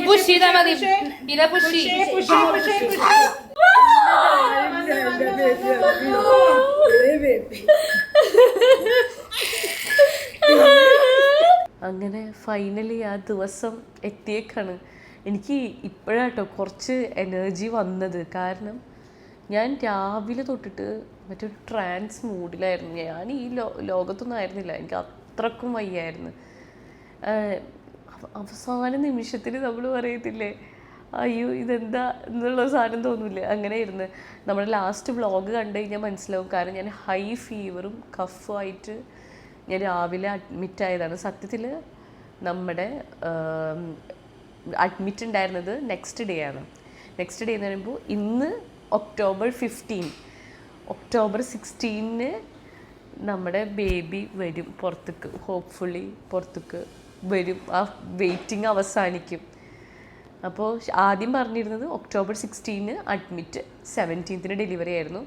Push ചെയ്താൽ മതി. ഇല പുഷ് അങ്ങനെ ഫൈനലി ആ ദിവസം എത്തിയേക്കാണ്. എനിക്ക് ഇപ്പോഴാട്ടോ കുറച്ച് എനർജി വന്നത്. കാരണം ഞാൻ രാവിലെ തൊട്ടിട്ട് മറ്റൊരു ട്രാൻസ് മൂഡിലായിരുന്നു. ഞാൻ ഈ ലോകത്തൊന്നും ആയിരുന്നില്ല. എനിക്ക് അത്രക്കും വയ്യായിരുന്നു. അവസാന നിമിഷത്തിൽ നമ്മൾ പറയത്തില്ലേ, അയ്യോ ഇതെന്താ എന്നുള്ള സാധനം തോന്നില്ലേ, അങ്ങനെയായിരുന്നു. നമ്മുടെ ലാസ്റ്റ് വ്ളോഗ് കണ്ടു കഴിഞ്ഞാൽ മനസ്സിലാവും. കാരണം ഞാൻ ഹൈ ഫീവറും കഫുമായിട്ട് ഞാൻ രാവിലെ അഡ്മിറ്റ് ആയതാണ്. സത്യത്തിൽ നമ്മുടെ അഡ്മിറ്റ് ഉണ്ടായിരുന്നത് നെക്സ്റ്റ് ഡേ ആണ്. നെക്സ്റ്റ് ഡേ എന്ന് പറയുമ്പോൾ ഇന്ന് October 15, October 16 നമ്മുടെ ബേബി വരും പുറത്തേക്ക്. ഹോപ്പ്ഫുള്ളി പുറത്തേക്ക് വരും. ആ വെയിറ്റിംഗ് അവസാനിക്കും. അപ്പോൾ ആദ്യം പറഞ്ഞിരുന്നത് October 16 അഡ്മിറ്റ്, 17 ഡെലിവറി ആയിരുന്നു.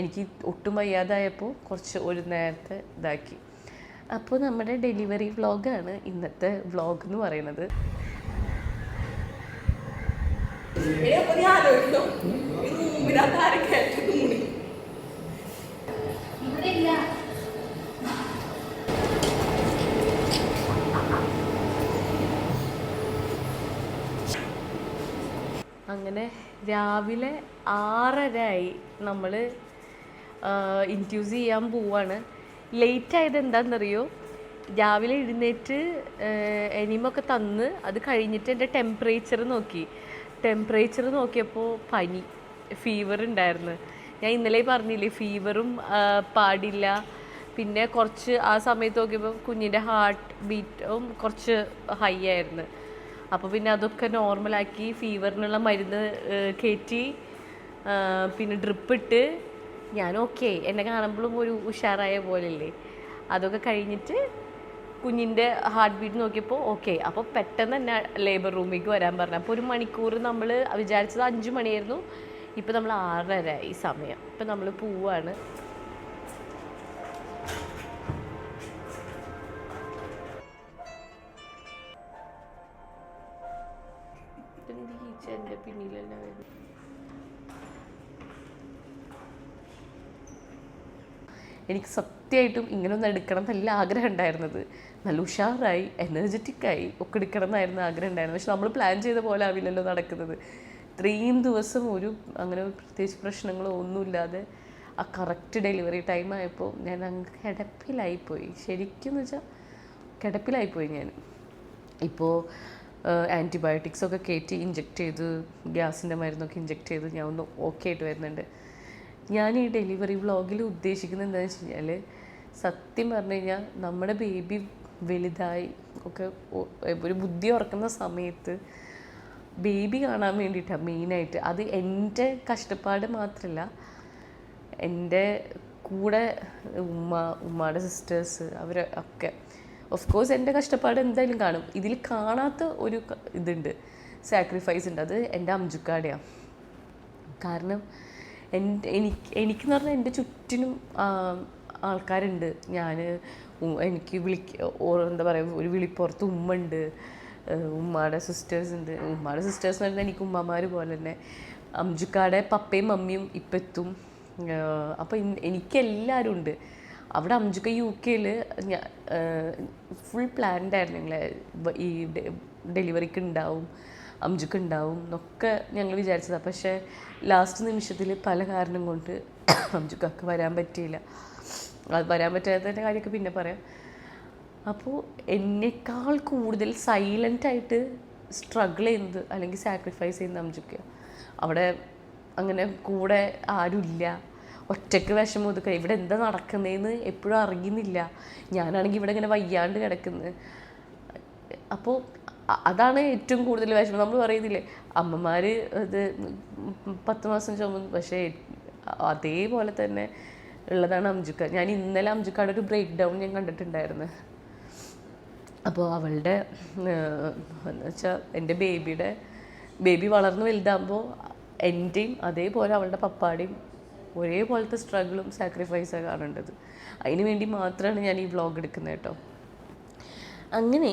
എനിക്ക് ഒട്ടും വയ്യാതായപ്പോൾ കുറച്ച് ഒരു നേരത്തെ ഇതാക്കി. അപ്പോൾ നമ്മുടെ ഡെലിവറി വ്ളോഗാണ് ഇന്നത്തെ വ്ളോഗ് എന്ന് പറയുന്നത്. അങ്ങനെ രാവിലെ 6:30 നമ്മൾ ഇൻഡ്യൂസ് ചെയ്യാൻ പോവാണ്. ലേറ്റ് ആയത് എന്താണെന്നറിയോ, രാവിലെ എഴുന്നേറ്റ് എനിമൊക്കെ തന്ന് അത് കഴിഞ്ഞിട്ട് എൻ്റെ ടെമ്പറേച്ചർ നോക്കിയപ്പോൾ പനി, ഫീവർ ഉണ്ടായിരുന്നു. ഞാൻ ഇന്നലെ പറഞ്ഞില്ലേ ഫീവറും പാടില്ല. പിന്നെ കുറച്ച് ആ സമയത്ത് നോക്കിയപ്പോൾ കുഞ്ഞിൻ്റെ ഹാർട്ട് ബീറ്റും കുറച്ച് ഹൈ ആയിരുന്നു. അപ്പോൾ പിന്നെ അതൊക്കെ നോർമലാക്കി ഫീവറിനുള്ള മരുന്ന് കയറ്റി പിന്നെ ഡ്രിപ്പിട്ട് ഞാൻ ഓക്കെ. എന്നെ കാണുമ്പോഴും ഒരു ഉഷാറായ പോലെയല്ലേ. അതൊക്കെ കഴിഞ്ഞിട്ട് കുഞ്ഞിൻ്റെ ഹാർട്ട് ബീറ്റ് നോക്കിയപ്പോൾ ഓക്കെ. അപ്പോൾ പെട്ടെന്ന് തന്നെ ലേബർ റൂമിലേക്ക് വരാൻ പറഞ്ഞു. അപ്പോൾ ഒരു മണിക്കൂർ നമ്മൾ വിചാരിച്ചത് 5 മണിയായിരുന്നു. ഇപ്പോൾ നമ്മൾ 6:30 ഈ സമയം. ഇപ്പം നമ്മൾ പോവാണ്. എൻ്റെ പിന്നിലെല്ലാം വരും. എനിക്ക് സത്യമായിട്ടും ഇങ്ങനെയൊന്നും എടുക്കണം എന്നല്ല ആഗ്രഹം ഉണ്ടായിരുന്നത്. നല്ല ഉഷാറായി എനർജറ്റിക്കായി ഒക്കെ എടുക്കണം എന്നായിരുന്നു ആഗ്രഹം ഉണ്ടായിരുന്നത്. പക്ഷെ നമ്മൾ പ്ലാൻ ചെയ്ത പോലെ ആവില്ലല്ലോ നടക്കുന്നത്. ഇത്രയും ദിവസം ഒരു അങ്ങനെ പ്രത്യേകിച്ച് പ്രശ്നങ്ങളോ ഒന്നുമില്ലാതെ ആ കറക്റ്റ് ഡെലിവറി ടൈം ആയപ്പോൾ ഞാൻ അങ്ങ് കിടപ്പിലായിപ്പോയി. ശരിക്കും എന്ന് വെച്ചാൽ കിടപ്പിലായിപ്പോയി ഞാൻ. ഇപ്പോൾ ആൻറ്റിബയോട്ടിക്സൊക്കെ കയറ്റി ഇഞ്ചെക്റ്റ് ചെയ്ത് ഗ്യാസിൻ്റെ മരുന്നൊക്കെ ഇഞ്ചെക്റ്റ് ചെയ്ത് ഞാൻ ഒന്ന് ഓക്കെ ആയിട്ട് വരുന്നുണ്ട്. ഞാൻ ഈ ഡെലിവറി വ്ളോഗിൽ ഉദ്ദേശിക്കുന്നത് എന്താണെന്ന് വെച്ച് കഴിഞ്ഞാൽ, സത്യം പറഞ്ഞു കഴിഞ്ഞാൽ നമ്മുടെ ബേബി വലുതായി ഒക്കെ ഒരു ബുദ്ധി ഉറക്കുന്ന സമയത്ത് ബേബി കാണാൻ വേണ്ടിയിട്ടാണ് മെയിനായിട്ട്. അത് എൻ്റെ കഷ്ടപ്പാട് മാത്രമല്ല, എൻ്റെ കൂടെ ഉമ്മയുടെ സിസ്റ്റേഴ്സ് അവരൊക്കെ ഓഫ് കോഴ്സ് എൻ്റെ കഷ്ടപ്പാട് എന്തായാലും കാണും. ഇതിൽ കാണാത്ത ഒരു ഇതുണ്ട്, സാക്രിഫൈസ് ഉണ്ട്. അത് എൻ്റെ അംജുക്കാടെയാണ്. കാരണം എനിക്കെന്ന് പറഞ്ഞാൽ എൻ്റെ ചുറ്റിനും ആൾക്കാരുണ്ട്. എനിക്ക് എന്താ പറയുക, ഒരു വിളിപ്പുറത്ത് ഉമ്മ ഉണ്ട്, ഉമ്മയുടെ സിസ്റ്റേഴ്സ് ഉണ്ട്. ഉമ്മയുടെ സിസ്റ്റേഴ്സ് എന്ന് പറഞ്ഞാൽ എനിക്ക് ഉമ്മമാർ പോലെ തന്നെ. അംജുക്കാടെ പപ്പയും മമ്മിയും ഇപ്പം എത്തും. അപ്പോൾ എനിക്കെല്ലാവരും ഉണ്ട് അവിടെ. അംജുക്ക UK ഫുൾ പ്ലാൻഡ് ആയിരുന്നു. ഞങ്ങളെ ഈ ഡെലിവറിക്ക് ഉണ്ടാവും, അംജുക്ക് ഉണ്ടാവും എന്നൊക്കെ ഞങ്ങൾ വിചാരിച്ചതാണ്. പക്ഷേ ലാസ്റ്റ് നിമിഷത്തിൽ പല കാരണം കൊണ്ട് അംജുക്കൊക്കെ വരാൻ പറ്റിയില്ല. അത് വരാൻ പറ്റാത്തതിൻ്റെ കാര്യമൊക്കെ പിന്നെ പറയാം. അപ്പോൾ എന്നേക്കാൾ കൂടുതൽ സൈലൻ്റായിട്ട് സ്ട്രഗിൾ ചെയ്യുന്നത് അല്ലെങ്കിൽ സാക്രിഫൈസ് ചെയ്യുന്നത് അംജുക്ക. അവിടെ അങ്ങനെ കൂടെ ആരുമില്ല, ഒറ്റയ്ക്ക് വിഷമം ഒതുക്കുക. ഇവിടെ എന്താ നടക്കുന്നതെന്ന് എപ്പോഴും അറിയുന്നില്ല. ഞാനാണെങ്കിൽ ഇവിടെ ഇങ്ങനെ വയ്യാണ്ട് കിടക്കുന്നത്. അപ്പോൾ അതാണ് ഏറ്റവും കൂടുതൽ വിഷമം. നമ്മൾ പറയുന്നില്ലേ അമ്മമാർ ഇത് 10 മാസം ചുമന്നു, പക്ഷേ അതേപോലെ തന്നെ ഉള്ളതാണ് അംജുക്ക. ഞാൻ ഇന്നലെ അംജുക്കയുടെ ഒരു ബ്രേക്ക് ഡൗൺ ഞാൻ കണ്ടിട്ടുണ്ടായിരുന്നു. അപ്പോൾ അവളുടെ എന്ന് വെച്ചാൽ എൻ്റെ ബേബി വളർന്ന് വലുതാകുമ്പോൾ എൻ്റെയും അതേപോലെ അവളുടെ പപ്പാടെയും ഒരേപോലത്തെ സ്ട്രഗിളും സാക്രിഫൈസാണ് കാണേണ്ടത്. അതിന് വേണ്ടി മാത്രമാണ് ഞാൻ ഈ വ്ളോഗ് എടുക്കുന്നത് കേട്ടോ. അങ്ങനെ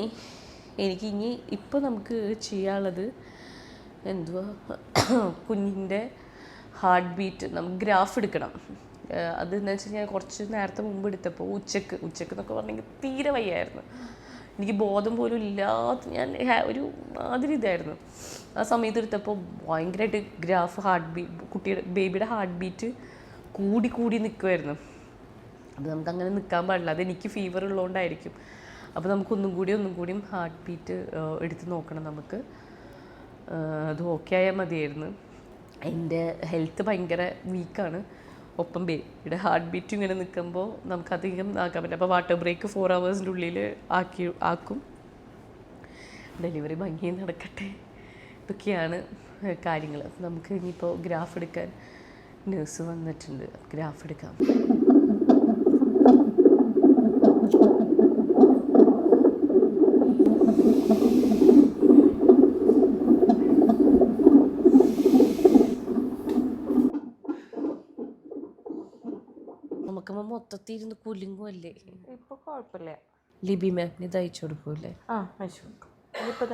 എനിക്ക് ഇനി ഇപ്പോൾ നമുക്ക് ചെയ്യാനുള്ളത് എന്തുവാ, കുഞ്ഞിൻ്റെ ഹാർട്ട് ബീറ്റ് നമുക്ക് ഗ്രാഫ് എടുക്കണം. അതെന്ന് വെച്ച് കഴിഞ്ഞാൽ കുറച്ച് നേരത്തെ മുമ്പ് എടുത്തപ്പോൾ ഉച്ചക്ക് എന്നൊക്കെ പറഞ്ഞെങ്കിൽ തീരെ വയ്യായിരുന്നു, എനിക്ക് ബോധം പോലും ഇല്ലാത്ത, ഞാൻ ഒരു മാതിരി ഇതായിരുന്നു. ആ സമയത്ത് എടുത്തപ്പോൾ ഭയങ്കരമായിട്ട് ഗ്രാഫ് കുട്ടിയുടെ ബേബിയുടെ ഹാർട്ട് ബീറ്റ് കൂടി നിൽക്കുമായിരുന്നു. അത് നമുക്കങ്ങനെ നിൽക്കാൻ പാടില്ല, അതെനിക്ക് ഫീവർ ഉള്ളതുകൊണ്ടായിരിക്കും. അപ്പോൾ നമുക്ക് ഒന്നും കൂടിയും ഹാർട്ട് ബീറ്റ് എടുത്ത് നോക്കണം നമുക്ക്. അത് ഓക്കെ ആയാൽ മതിയായിരുന്നു. എൻ്റെ ഹെൽത്ത് ഭയങ്കര വീക്കാണ്, ഒപ്പം ബേബിയുടെ ഹാർട്ട് ബീറ്റും ഇങ്ങനെ നിൽക്കുമ്പോൾ നമുക്കധികം ആക്കാൻ പറ്റില്ല. അപ്പോൾ വാട്ടർ ബ്രേക്ക് 4 hours ഉള്ളിൽ ആക്കും. ഡെലിവറി ഭംഗിയിൽ നടക്കട്ടെ. ഇതൊക്കെയാണ് കാര്യങ്ങൾ. നമുക്ക് ഇനിയിപ്പോൾ ഗ്രാഫ് എടുക്കാൻ നേഴ്സ് വന്നിട്ടുണ്ട്, ഗ്രാഫ് എടുക്കാം. നമുക്കുമ്പോൾ മൊത്തത്തിൽ ഇരുന്ന് കുലുങ്ങുമല്ലേ. ഇപ്പോൾ കുഴപ്പമില്ല. ലിബി മാമിന് ഇത് അയച്ചു കൊടുക്കൂല്ലേ? അയച്ചു കൊടുക്കും. ഇതിപ്പോൾ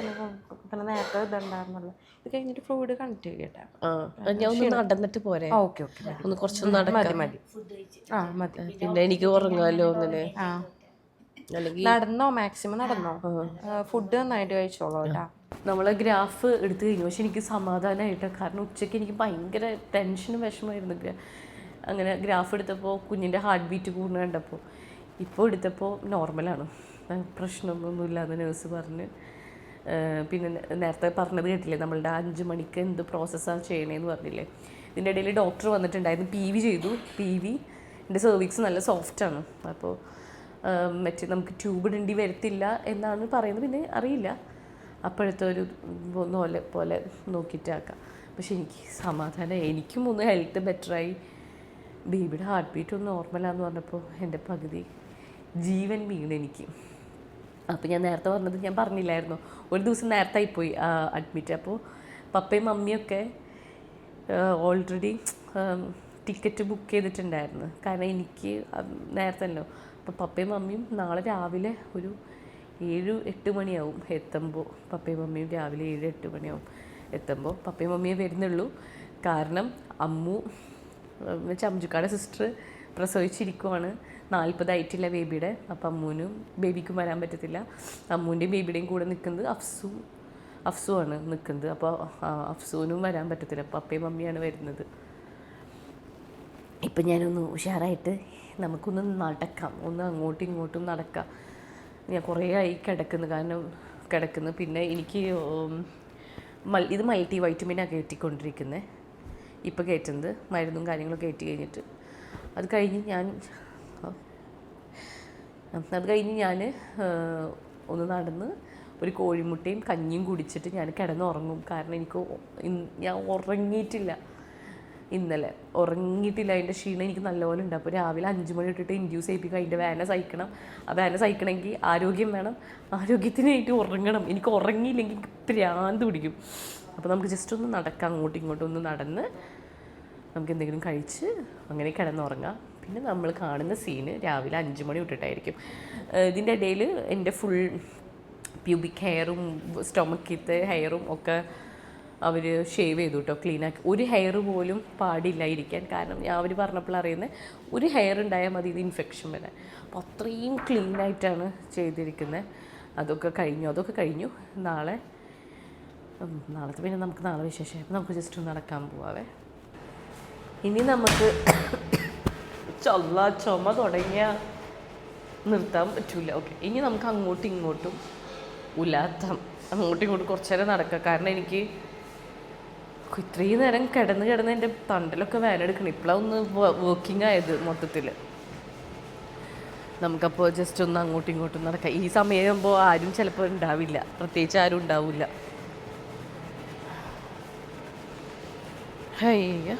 തന്നെ നേരത്തെ ഇതുണ്ടായിരുന്നല്ലോ. ഇത് കഴിഞ്ഞിട്ട് ഫ്ലൂയിഡ് കണക്ട് ചെയ്യട്ടെ. ഞാൻ ഒന്ന് നടന്നിട്ട് പോരെ? ഓക്കെ ഒന്ന് കുറച്ചൊന്ന് നടക്കാം. മതി. പിന്നെ എനിക്ക് ഉറങ്ങാമല്ലോ അങ്ങനെ. അല്ലെങ്കിൽ നടന്നോ, മാക്സിമം നടന്നോ, ഫുഡ് നന്നായിട്ട് കഴിച്ചോളൂ കേട്ടോ. നമ്മൾ ഗ്രാഫ് എടുത്തു കഴിഞ്ഞു. പക്ഷെ എനിക്ക് സമാധാനമായിട്ട്, കാരണം ഉച്ചയ്ക്ക് എനിക്ക് ഭയങ്കര ടെൻഷനും വിഷമമായിരുന്നു. അങ്ങനെ ഗ്രാഫ് എടുത്തപ്പോൾ കുഞ്ഞിൻ്റെ ഹാർട്ട് ബീറ്റ് കൂടുന്ന കണ്ടപ്പോൾ. ഇപ്പോൾ എടുത്തപ്പോൾ നോർമലാണ്, പ്രശ്നമൊന്നുമില്ല എന്ന് നേഴ്സ് പറഞ്ഞ്. പിന്നെ നേരത്തെ പറഞ്ഞത് കേട്ടില്ലേ, നമ്മളുടെ 5 മണിക്ക് എന്ത് പ്രോസസ്സാണ് ചെയ്യണേന്ന് പറഞ്ഞില്ലേ. ഇതിൻ്റെ ഇടയിൽ ഡോക്ടർ വന്നിട്ടുണ്ടായിരുന്നു, PV ചെയ്തു. എൻ്റെ സെർവിക്സ് നല്ല സോഫ്റ്റാണ്. അപ്പോൾ മറ്റേ നമുക്ക് ട്യൂബ് ഇടേണ്ടി വരത്തില്ല എന്നാണ് പറയുന്നത്. പിന്നെ അറിയില്ല, അപ്പോഴത്തെ ഒരു പോലെ നോക്കിയിട്ടാക്കാം. പക്ഷെ എനിക്ക് സമാധാനം, എനിക്കും ഒന്ന് ഹെൽത്ത് ബെറ്ററായി. ബേബിയുടെ ഹാർട്ട് ബീറ്റ് ഒന്ന് നോർമലാന്ന് പറഞ്ഞപ്പോൾ എൻ്റെ പകുതി ജീവൻ വീണെനിക്ക്. അപ്പോൾ ഞാൻ നേരത്തെ പറഞ്ഞത് ഞാൻ പറഞ്ഞില്ലായിരുന്നു, ഒരു ദിവസം നേരത്തെ ആയിപ്പോയി അഡ്മിറ്റ്. അപ്പോൾ പപ്പയും മമ്മിയൊക്കെ ഓൾറെഡി ടിക്കറ്റ് ബുക്ക് ചെയ്തിട്ടുണ്ടായിരുന്നു, കാരണം എനിക്ക് നേരത്തെല്ലോ. അപ്പോൾ പപ്പയും മമ്മിയും നാളെ രാവിലെ ഒരു 7-8 മണിയാവും എത്തുമ്പോൾ. പപ്പയും മമ്മിയും രാവിലെ 7-8 മണിയാവും എത്തുമ്പോൾ. പപ്പയും മമ്മിയെ വരുന്നുള്ളൂ, കാരണം അമ്മു ചമ്ജുക്കാടെ സിസ്റ്റർ പ്രസവിച്ചിരിക്കുവാണ്. 40 ആയിട്ടില്ല ബേബിയുടെ. അപ്പം അമ്മൂനും ബേബിക്കും വരാൻ പറ്റത്തില്ല. അമ്മൂൻ്റെയും ബേബിയുടെയും കൂടെ നിൽക്കുന്നത് അഫ്സുവാണ് നിൽക്കുന്നത്. അപ്പോൾ അഫ്സുവിനും വരാൻ പറ്റത്തില്ല, പപ്പയും മമ്മിയാണ് വരുന്നത്. ഇപ്പം ഞാനൊന്ന് ഉഷാറായിട്ട് നമുക്കൊന്ന് നടക്കാം, ഒന്ന് അങ്ങോട്ടും ഇങ്ങോട്ടും നടക്കാം. ഞാൻ കുറേ ആയി കിടക്കുന്നു. പിന്നെ എനിക്ക് ഇത് മൾട്ടി വൈറ്റമിനാണ് കയറ്റിക്കൊണ്ടിരിക്കുന്നത്. ഇപ്പോൾ കയറ്റുന്നത് മരുന്നും കാര്യങ്ങളൊക്കെ കയറ്റി കഴിഞ്ഞിട്ട് അത് കഴിഞ്ഞ് ഞാൻ ഒന്ന് നടന്ന് ഒരു കോഴിമുട്ടയും കഞ്ഞിയും കുടിച്ചിട്ട് ഞാൻ കിടന്നുറങ്ങും. കാരണം ഞാൻ ഉറങ്ങിയിട്ടില്ല, ഇന്നലെ ഉറങ്ങിയിട്ടില്ല. അതിൻ്റെ ക്ഷീണം എനിക്ക് നല്ലപോലെ ഉണ്ട്. അപ്പോൾ രാവിലെ 5 മണി തൊട്ടിട്ട് ഇൻഡ്യൂസ് ചെയ്യിപ്പിക്കുക, അതിൻ്റെ വേന സഹിക്കണം. ആ വേന സഹിക്കണമെങ്കിൽ ആരോഗ്യം വേണം, ആരോഗ്യത്തിനായിട്ട് ഉറങ്ങണം. എനിക്ക് ഉറങ്ങിയില്ലെങ്കിൽ ഭ്രാന്ത് പിടിക്കും. അപ്പോൾ നമുക്ക് ജസ്റ്റ് ഒന്ന് നടക്കാം, അങ്ങോട്ടും ഇങ്ങോട്ടും ഒന്ന് നടന്ന് നമുക്ക് എന്തെങ്കിലും കഴിച്ച് അങ്ങനെ കിടന്നുറങ്ങാം. പിന്നെ നമ്മൾ കാണുന്ന സീന് രാവിലെ 5 മണി തൊട്ടിട്ടായിരിക്കും. ഇതിൻ്റെ ഇടയിൽ എൻ്റെ ഫുൾ പ്യൂബിക് ഹെയറും സ്റ്റൊമക്കിത്തെ ഹെയറും ഒക്കെ അവർ ഷേവ് ചെയ്തു കേട്ടോ, ക്ലീനാക്കി. ഒരു ഹെയർ പോലും പാടില്ലായിരിക്കാൻ, കാരണം അവർ പറഞ്ഞപ്പോൾ അറിയുന്നത് ഒരു ഹെയർ ഉണ്ടായാൽ മതി ഇത് ഇൻഫെക്ഷൻ വരാൻ. അപ്പോൾ അത്രയും ക്ലീനായിട്ടാണ് ചെയ്തിരിക്കുന്നത്. അതൊക്കെ കഴിഞ്ഞു. നാളത്തെ പിന്നെ നമുക്ക് നാളെ വിശേഷം. നമുക്ക് ജസ്റ്റ് ഒന്ന് നടക്കാൻ പോവാവേ. ഇനി നമുക്ക് ചുമ തുടങ്ങിയാൽ നിർത്താൻ പറ്റില്ല. ഓക്കെ, ഇനി നമുക്ക് അങ്ങോട്ടും ഇങ്ങോട്ടും അങ്ങോട്ടും ഇങ്ങോട്ടും കുറച്ച് നേരം നടക്കാം. കാരണം എനിക്ക് ഇത്രയും നേരം കിടന്ന് എൻ്റെ തണ്ടലൊക്കെ വേനെടുക്കണം. ഇപ്പോഴാണ് ഒന്ന് വർക്കിംഗ് ആയത് മൊത്തത്തിൽ. നമുക്കപ്പോൾ ജസ്റ്റ് ഒന്ന് അങ്ങോട്ടും ഇങ്ങോട്ടും നടക്കാം. ഈ സമയമാകുമ്പോൾ ആരും ചിലപ്പോൾ ഉണ്ടാവില്ല, പ്രത്യേകിച്ച് ആരും ഉണ്ടാവില്ല. അയ്യ,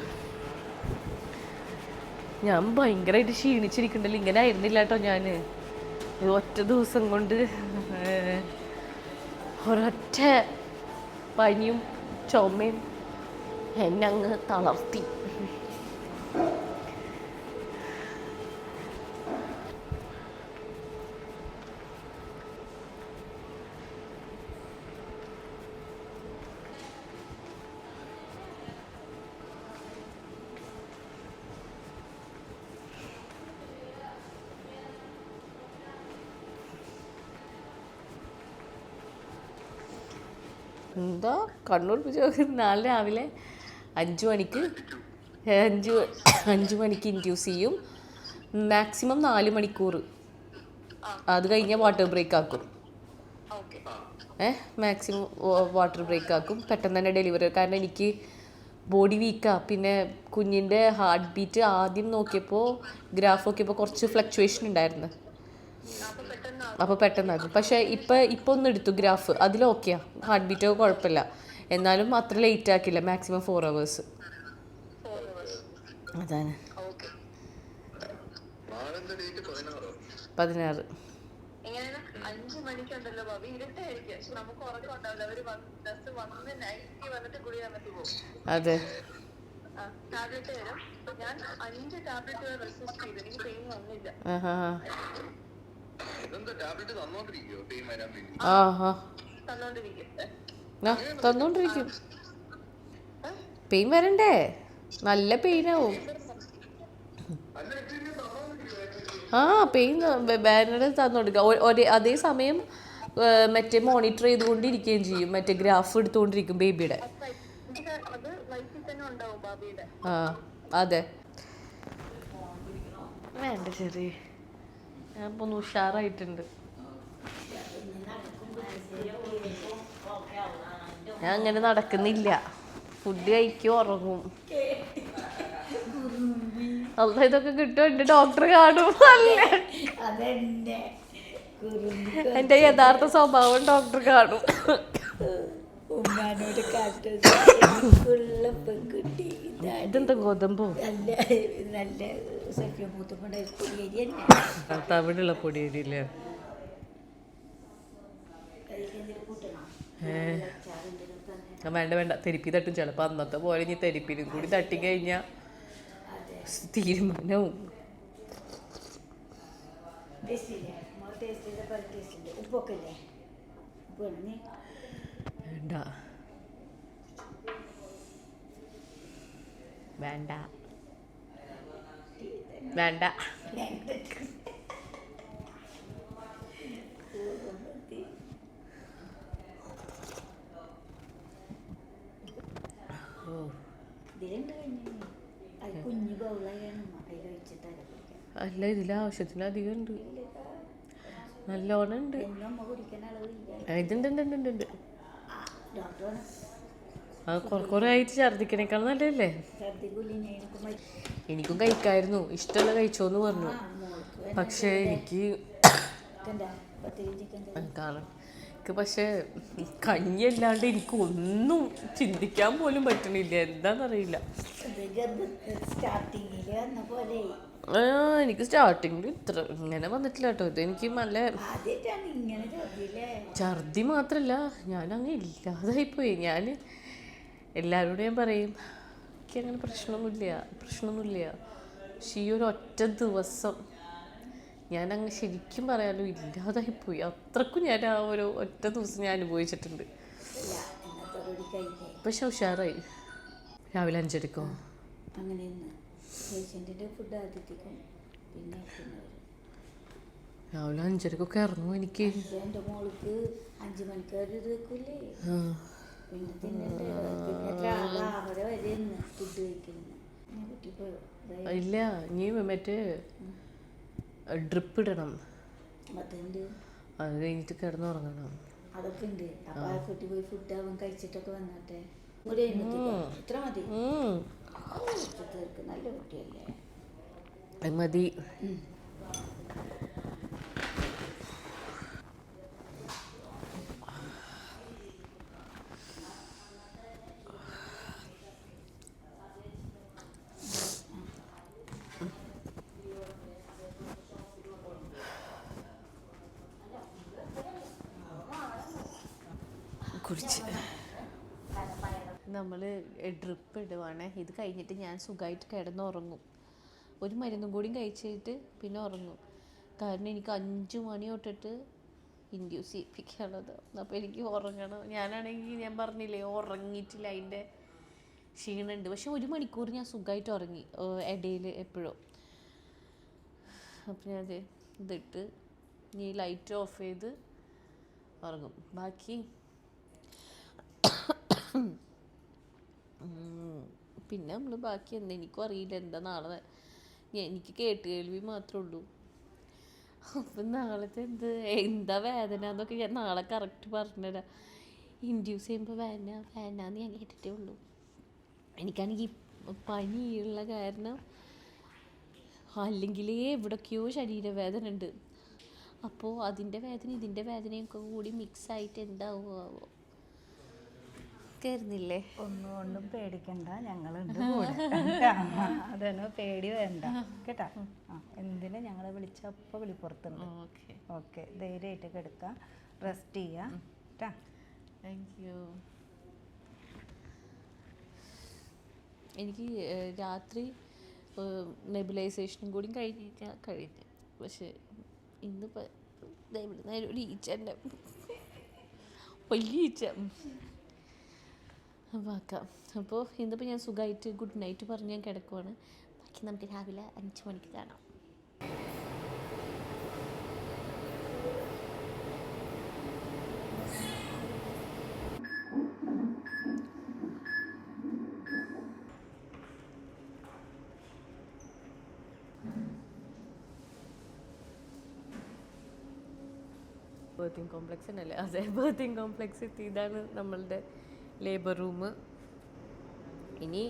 ഞാൻ ഭയങ്കരമായിട്ട് ക്ഷീണിച്ചിരിക്കണ്ടല്ലോ. ഇങ്ങനെ ആയിരുന്നില്ല കേട്ടോ ഞാൻ. ഒറ്റ ദിവസം കൊണ്ട് ഒരൊറ്റ പനിയും ചുമയും എന്നെ അങ്ങ് തളർത്തി. എന്താ കണ്ണൂർ നാളെ രാവിലെ 5 മണിക്ക് 5 മണിക്ക് ഇൻഡ്യൂസ് ചെയ്യും. മാക്സിമം 4 മണിക്കൂർ. അത് കഴിഞ്ഞാൽ വാട്ടർ ബ്രേക്ക് ആക്കും. മാക്സിമം വാട്ടർ ബ്രേക്ക് ആക്കും. പെട്ടെന്ന് തന്നെ ഡെലിവറി. കാരണം എനിക്ക് ബോഡി വീക്കാണ്. പിന്നെ കുഞ്ഞിൻ്റെ ഹാർട്ട് ബീറ്റ് ആദ്യം നോക്കിയപ്പോൾ ഗ്രാഫ് നോക്കിയപ്പോൾ കുറച്ച് ഫ്ലക്ച്വേഷൻ ഉണ്ടായിരുന്നു. അപ്പോൾ പെട്ടെന്നാകും. പക്ഷേ ഇപ്പോൾ ഒന്ന് എടുത്തു ഗ്രാഫ്, അതിലൊക്കെയാണ്, ഹാർട്ട് ബീറ്റൊക്കെ കുഴപ്പമില്ല. എന്നാലും അത്ര ലേറ്റ് ആക്കില്ല, മാക്സിമം 4 hours. അതാണ് 16. അതെ തന്നോണ്ടിരിക്കും. പെയിൻ വരണ്ടേ? നല്ല പെയിനാവും. Pain banned തന്നോണ്ടിരിക്കുക. അതേസമയം മറ്റേ മോണിറ്റർ ചെയ്തുകൊണ്ടിരിക്കുകയും ചെയ്യും. മറ്റേ ഗ്രാഫ് എടുത്തുകൊണ്ടിരിക്കും ബേബിയുടെ. അതെ വേണ്ട ചെറിയ ഞാൻ ഇപ്പോൾ ഒന്ന് ഉഷാറായിട്ടുണ്ട്. ഞാൻ അങ്ങനെ നടക്കുന്നില്ല. ഫുഡ് കഴിക്കും, ഉറങ്ങും. അല്ല ഇതൊക്കെ കിട്ടും. ഡോക്ടർ കാണും. എൻ്റെ യഥാർത്ഥ സ്വഭാവം ഡോക്ടർ കാണും. ഇതെന്താ ഗോതമ്പോ? തവിടുള്ള പൊടിയരിയില്ലേ? വേണ്ട തെരിപ്പി തട്ടും. ചിലപ്പോൾ അന്നത്തെ പോലെ ഇനി തെരിപ്പിനും കൂടി തട്ടിക്കഴിഞ്ഞാൽ തീരുമാനവും. വേണ്ട വേണ്ട വേണ്ട. അല്ല ഇതിൽ ആവശ്യത്തിലധികം ഉണ്ട്. നല്ലോണം ഉണ്ട്. ഇതുണ്ട്. കുറെ ആയിട്ട് ഛർദിക്കണേക്കാൾ നല്ലതല്ലേ? എനിക്കും കഴിക്കായിരുന്നു. ഇഷ്ടമുള്ള കഴിച്ചോന്ന് പറഞ്ഞു. പക്ഷേ എനിക്ക് പക്ഷേ കഞ്ഞി അല്ലാണ്ട് എനിക്ക് ഒന്നും ചിന്തിക്കാൻ പോലും പറ്റണില്ല. എന്താന്നറിയില്ല. എനിക്ക് സ്റ്റാർട്ടിങ്ങിൽ ഇങ്ങനെ വന്നിട്ടില്ല കേട്ടോ. ഇത് എനിക്ക് നല്ല ഛർദി മാത്രല്ല, ഞാനങ്ങ് ഇല്ലാതായിപ്പോയി. ഞാൻ എല്ലാവരോടും ഞാൻ പറയും എനിക്കങ്ങനെ പ്രശ്നമൊന്നുമില്ല. പക്ഷെ ഈ ഒരു ഒറ്റ ദിവസം ഞാനങ്ങ് ശരിക്കും പറയാലോ ഇല്ലാതായിപ്പോയി. അത്രക്കും ഞാൻ ആ ഒരു ഒറ്റ ദിവസം ഞാൻ അനുഭവിച്ചിട്ടുണ്ട്. പക്ഷെ ഉഷാറായി. രാവിലെ 5:00 രാവിലെ 5:00 ഇറങ്ങും. എനിക്ക് ഇല്ല, നീ മറ്റേ ഡ്രിപ്പ് ഇടണം. അത് കഴിഞ്ഞിട്ട് കിടന്നുറങ്ങണം. അതൊക്കെ ഉണ്ട്. അപ്പൊ ആ കുട്ടി പോയി ഫുഡ് ആവാൻ കഴിച്ചിട്ടൊക്കെ വന്നിട്ടെ ഇത്ര മതി. നല്ല കുട്ടിയല്ലേ? മതി. കുടിച്ച് നമ്മൾ ഡ്രിപ്പ് ഇടുവാണേ. ഇത് കഴിഞ്ഞിട്ട് ഞാൻ സുഖമായിട്ട് കിടന്നുറങ്ങും. ഒരു മരുന്നും കൂടിയും കഴിച്ചിട്ട് പിന്നെ ഉറങ്ങും. കാരണം എനിക്ക് 5 മണി തൊട്ടിട്ട് ഇൻഡ്യൂസ് ചെയ്യിപ്പിക്കാനുള്ളത്. അപ്പോൾ എനിക്ക് ഉറങ്ങണം. ഞാനാണെങ്കിൽ ഞാൻ പറഞ്ഞില്ലേ ഉറങ്ങിയിട്ടില്ല, അതിൻ്റെ ക്ഷീണമുണ്ട്. പക്ഷെ 1 മണിക്കൂർ ഞാൻ സുഖമായിട്ട് ഉറങ്ങി ഇടയിൽ എപ്പോഴോ. അപ്പം ഞാൻ ഇതിട്ട് ഈ ലൈറ്റ് ഓഫ് ചെയ്ത് ഉറങ്ങും. ബാക്കി പിന്നെ നമ്മൾ ബാക്കി എന്താ എനിക്കും അറിയില്ല എന്താ നാളെ. എനിക്ക് കേട്ട് കേൾവി മാത്രമേ ഉള്ളൂ. അപ്പം നാളത്തെ എന്താ വേദന എന്നൊക്കെ ഞാൻ നാളെ കറക്റ്റ് പറഞ്ഞുതരാം. ഇൻഡ്യൂസ് ചെയ്യുമ്പോൾ വേദനാന്ന് ഞാൻ കേട്ടിട്ടേ ഉള്ളൂ. എനിക്കാണെങ്കിൽ പനിയുള്ള കാരണം അല്ലെങ്കിലേ എവിടേക്കോ ശരീരവേദന ഉണ്ട്. അപ്പോൾ അതിൻ്റെ വേദന ഇതിൻ്റെ വേദനയൊക്കെ കൂടി മിക്സായിട്ട് എന്താവുമോ കയറുന്നില്ലേ. ഒന്നുകൊണ്ടും പേടിക്കണ്ട, ഞങ്ങളുണ്ട് കൂടെ. അതാണ്, പേടി വേണ്ട കേട്ടാ. എന്തിനും ഞങ്ങളെ വിളിച്ചപ്പോൾ വിളിപ്പുറത്തുണ്ട്. ഓക്കെ, ധൈര്യമായിട്ട് കിടക്കുക, റെസ്റ്റ് ചെയ്യുക കേട്ടാ. Thank you. എനിക്ക് രാത്രി നെബുലൈസേഷനും കൂടി കഴിഞ്ഞു. പക്ഷെ ഇന്നിപ്പോൾ നേരം ഒരു ഈച്ചൻ്റെ വലിയ ഈച്ച വാക്കാം. അപ്പോൾ ഇന്നിപ്പോൾ ഞാൻ സുഖമായിട്ട് ഗുഡ് നൈറ്റ് പറഞ്ഞ് ഞാൻ കിടക്കുവാണ്. ബാക്കി നമുക്ക് രാവിലെ 5 മണിക്ക് കാണാം. ബർത്തിങ് കോംപ്ലക്സ് തന്നെയല്ലേ? അതെ, ബർത്തിങ് കോംപ്ലക്സ് എത്തി. ഇതാണ് നമ്മളുടെ ലേബർ റൂം. ഇനി